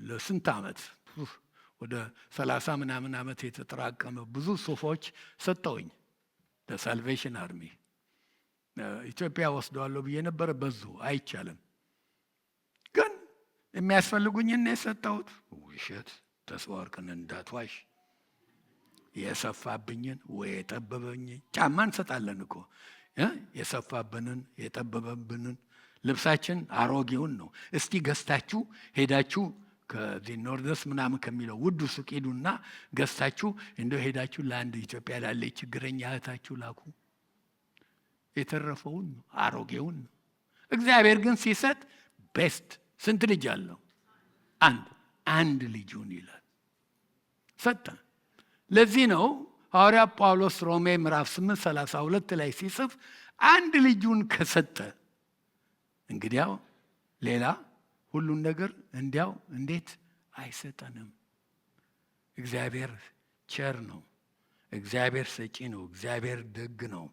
ለስንት ዓመት ወደ 30 ምናምን ዓመት የተጠራቀመ ብዙ ሱፎች ሰጠውኝ ለሳልቬሽን አርሚ። ኢትዮጵያ ወስደዋለሁ ብዬ ነበረ፣ በዙ አይቻልም። ግን የሚያስፈልጉኝን የሰጠሁት። ውሸት ተስፋ ወርቅን እንዳትዋሽ። የሰፋብኝን ወይ የጠበበኝን ጫማ እንሰጣለን እኮ የሰፋብንን የጠበበብንን ልብሳችን አሮጌውን ነው። እስቲ ገዝታችሁ ሄዳችሁ ከዚህ ኖርደስ ምናምን ከሚለው ውዱ ሱቅ ሄዱና ገዝታችሁ እንደው ሄዳችሁ ለአንድ ኢትዮጵያ ላለ ችግረኛ እህታችሁ ላኩ። የተረፈውን ነው፣ አሮጌውን ነው። እግዚአብሔር ግን ሲሰጥ ቤስት። ስንት ልጅ አለው? አንድ ልጁን ይላል ሰጠ። ለዚህ ነው ሐዋርያ ጳውሎስ ሮሜ ምዕራፍ 8:32 ላይ ሲጽፍ አንድ ልጁን ከሰጠ እንግዲያው ሌላ ሁሉን ነገር እንዲያው እንዴት አይሰጠንም? እግዚአብሔር ቸር ነው። እግዚአብሔር ሰጪ ነው። እግዚአብሔር ደግ ነው።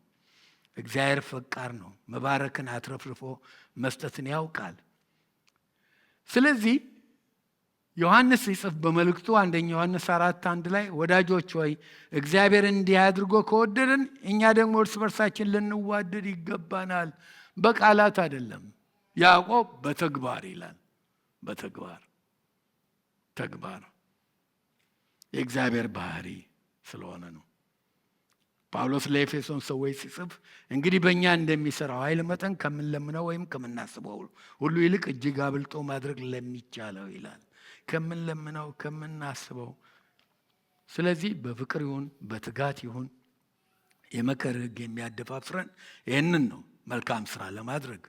እግዚአብሔር ፈቃር ነው። መባረክን አትረፍርፎ መስጠትን ያውቃል። ስለዚህ ዮሐንስ ሲጽፍ በመልእክቱ 1 ዮሐንስ 4:1 ላይ ወዳጆች ሆይ እግዚአብሔር እንዲህ አድርጎ ከወደደን እኛ ደግሞ እርስ በርሳችን ልንዋደድ ይገባናል። በቃላት አይደለም። ያዕቆብ በተግባር ይላል። ተግባር የእግዚአብሔር ባህሪ ስለሆነ ነው። ጳውሎስ ለኤፌሶን ሰዎች ሲጽፍ እንግዲህ በእኛ እንደሚሰራው ኃይል መጠን ከምንለምነው ወይም ከምናስበው ሁሉ ይልቅ እጅግ አብልጦ ማድረግ ለሚቻለው ይላል። ከምንለምነው ከምናስበው። ስለዚህ በፍቅር ይሁን በትጋት ይሁን የመከር ሕግ የሚያደፋፍረን ይህንን ነው፣ መልካም ስራ ለማድረግ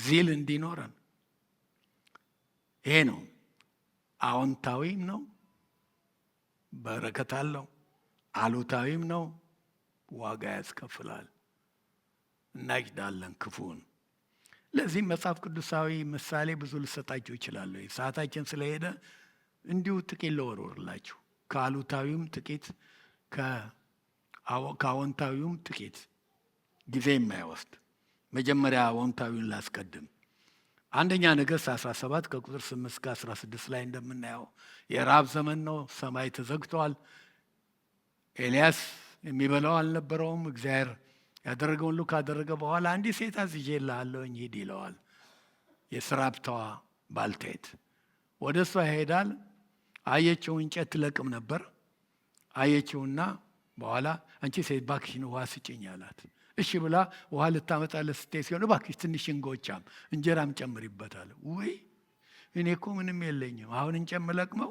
ዚል እንዲኖረን። ይሄ ነው። አዎንታዊም ነው፣ በረከት አለው። አሉታዊም ነው፣ ዋጋ ያስከፍላል። እናጭዳለን ክፉን። ለዚህም መጽሐፍ ቅዱሳዊ ምሳሌ ብዙ ልሰጣችሁ ይችላለሁ። ሰዓታችን ስለሄደ እንዲሁ ጥቂት ልወርውርላችሁ። ከአሉታዊውም ጥቂት፣ ከአዎንታዊውም ጥቂት፣ ጊዜ የማይወስድ። መጀመሪያ አዎንታዊውን ላስቀድም። አንደኛ ነገሥት 17 ከቁጥር 8 እስከ 16 ላይ እንደምናየው የረሃብ ዘመን ነው። ሰማይ ተዘግቷል። ኤልያስ የሚበላው አልነበረውም። እግዚአብሔር ያደረገውን ሁሉ ካደረገ በኋላ አንዲት ሴት አዝዤልሃለሁኝ ሂድ ይለዋል። የስራፕታዋ ባልቴት ወደ እሷ ይሄዳል። አየችው፣ እንጨት ትለቅም ነበር። አየችውና በኋላ አንቺ ሴት እባክሽን ውሃ ስጭኝ አላት። እሺ ብላ ውሃ ልታመጣለት ስትሄድ ሲሆን እባክሽ ትንሽ እንጎቻም እንጀራም ጨምሪበታል። ወይ እኔ እኮ ምንም የለኝም፣ አሁን እንጨምለቅመው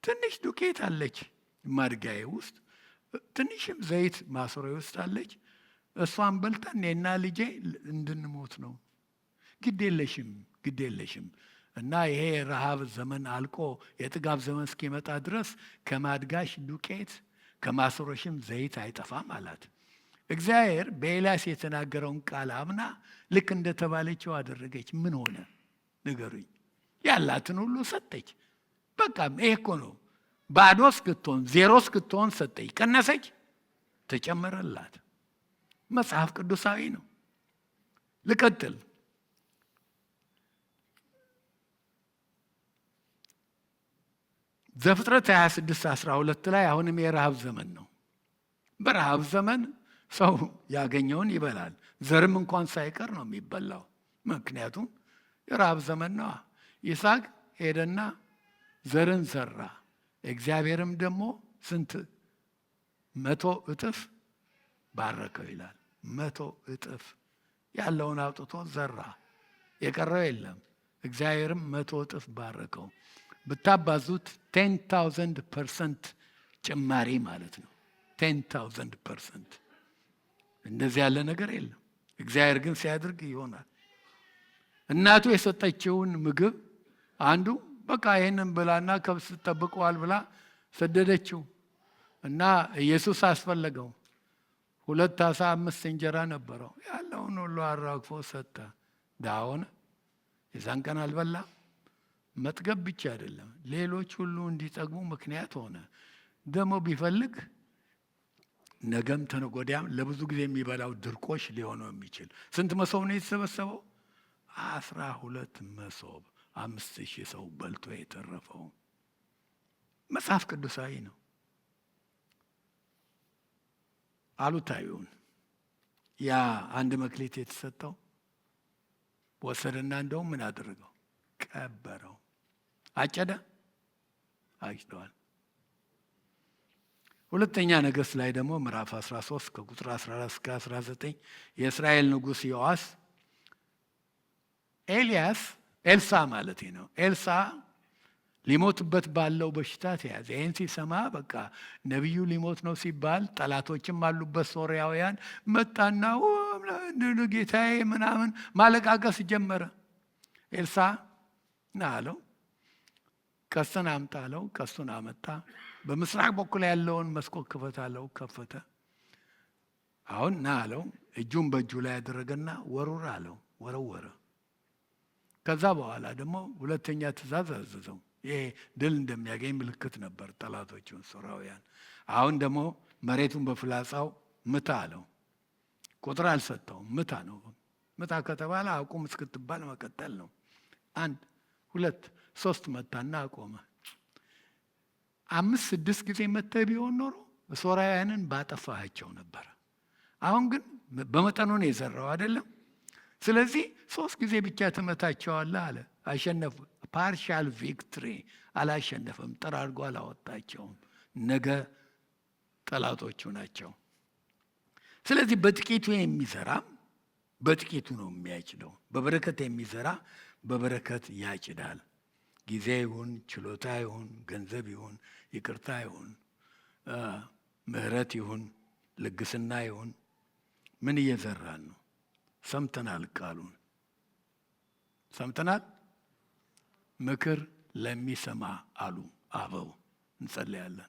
ትንሽ ዱቄት አለች ማድጋዬ ውስጥ፣ ትንሽም ዘይት ማሰሮዬ ውስጥ አለች። እሷን በልተን እኔና ልጄ እንድንሞት ነው። ግድ የለሽም። እና ይሄ ረሃብ ዘመን አልቆ የጥጋብ ዘመን እስኪመጣ ድረስ ከማድጋሽ ዱቄት ከማሰሮሽም ዘይት አይጠፋም አላት። እግዚአብሔር በኤልያስ የተናገረውን ቃል አምና ልክ እንደተባለችው አደረገች። ምን ሆነ ንገሩኝ? ያላትን ሁሉ ሰጠች። በቃ ይሄ እኮ ነው። ባዶ እስክትሆን ዜሮ እስክትሆን ሰጠች። ቀነሰች፣ ተጨመረላት። መጽሐፍ ቅዱሳዊ ነው። ልቀጥል። ዘፍጥረት 26:12 ላይ አሁንም የረሃብ ዘመን ነው። በረሃብ ዘመን ሰው ያገኘውን ይበላል። ዘርም እንኳን ሳይቀር ነው የሚበላው። ምክንያቱም የረሃብ ዘመን ነው። ይስሐቅ ሄደና ዘርን ዘራ። እግዚአብሔርም ደግሞ ስንት 100 እጥፍ ባረከው ይላል። 100 እጥፍ ያለውን አውጥቶ ዘራ፣ የቀረው የለም። እግዚአብሔርም 100 እጥፍ ባረከው። ብታባዙት 10,000% ጭማሪ ማለት ነው። 10,000%። እንደዚህ ያለ ነገር የለም። እግዚአብሔር ግን ሲያደርግ ይሆናል። እናቱ የሰጠችውን ምግብ አንዱ በቃ ይህንን ብላና ከብት ጠብቀዋል ብላ ሰደደችው እና ኢየሱስ አስፈለገው። 2 ዓሣ 5 እንጀራ ነበረው። ያለውን ሁሉ አራግፎ ሰጠ። ድሃ ሆነ። የዛን ቀን አልበላ። መጥገብ ብቻ አይደለም፣ ሌሎች ሁሉ እንዲጠግቡ ምክንያት ሆነ። ደግሞ ቢፈልግ ነገም ተነገ ወዲያም ለብዙ ጊዜ የሚበላው ድርቆሽ ሊሆነው የሚችል ስንት መሶብ ነው የተሰበሰበው? 12 መሶብ፣ 5,000 ሰው በልቶ የተረፈው። መጽሐፍ ቅዱሳዊ ነው። አሉታዊውን ያ አንድ መክሊት የተሰጠው ወሰደና እንደውም ምን አደረገው? ቀበረው። አጨደ፣ አጭደዋል። ሁለተኛ ነገሥት ላይ ደግሞ ምዕራፍ 13 ከቁጥር 14 እስከ 19 የእስራኤል ንጉሥ ዮአስ ኤልሳ ማለት ነው። ኤልሳ ሊሞትበት ባለው በሽታ ተያዘ። ይህን ሲሰማ በቃ ነቢዩ ሊሞት ነው ሲባል ጠላቶችም አሉበት ሶርያውያን፣ መጣና ጌታዬ ምናምን ማለቃቀስ ጀመረ። ኤልሳ ና አለው፣ ቀስትን አምጣ አለው። ቀስቱን አመጣ። በምስራቅ በኩል ያለውን መስኮት ክፈት አለው። ከፈተ። አሁን ና አለው። እጁን በእጁ ላይ ያደረገና ወሩር አለው። ወረወረ። ከዛ በኋላ ደግሞ ሁለተኛ ትእዛዝ አዘዘው። ይሄ ድል እንደሚያገኝ ምልክት ነበር ጠላቶቹን ሶርያውያን። አሁን ደግሞ መሬቱን በፍላጻው ምታ አለው። ቁጥር አልሰጠውም። ምታ ነው። ምታ ከተባለ አቁም እስክትባል መቀጠል ነው። 1 2 3 መታና አቆመ። 5 6 ጊዜ መተህ ቢሆን ኖሮ ሶርያውያንን ባጠፋቸው ነበር። አሁን ግን በመጠኑ ነው የዘራው አይደለም። ስለዚህ 3 ጊዜ ብቻ ትመታቸዋለህ አለ። አሸነፉ። ፓርሻል ቪክትሪ። አላሸነፈም። ጠራርጎ አላወጣቸውም። ነገ ጠላቶቹ ናቸው። ስለዚህ በጥቂቱ የሚዘራ በጥቂቱ ነው የሚያጭደው። በበረከት የሚዘራ በበረከት ያጭዳል። ጊዜ ይሁን፣ ችሎታ ይሁን፣ ገንዘብ ይሁን፣ ይቅርታ ይሁን፣ ምሕረት ይሁን፣ ልግስና ይሁን፣ ምን እየዘራን ነው? ሰምተናል፣ ቃሉን ሰምተናል። ምክር ለሚሰማ አሉ አበው። እንጸልያለን።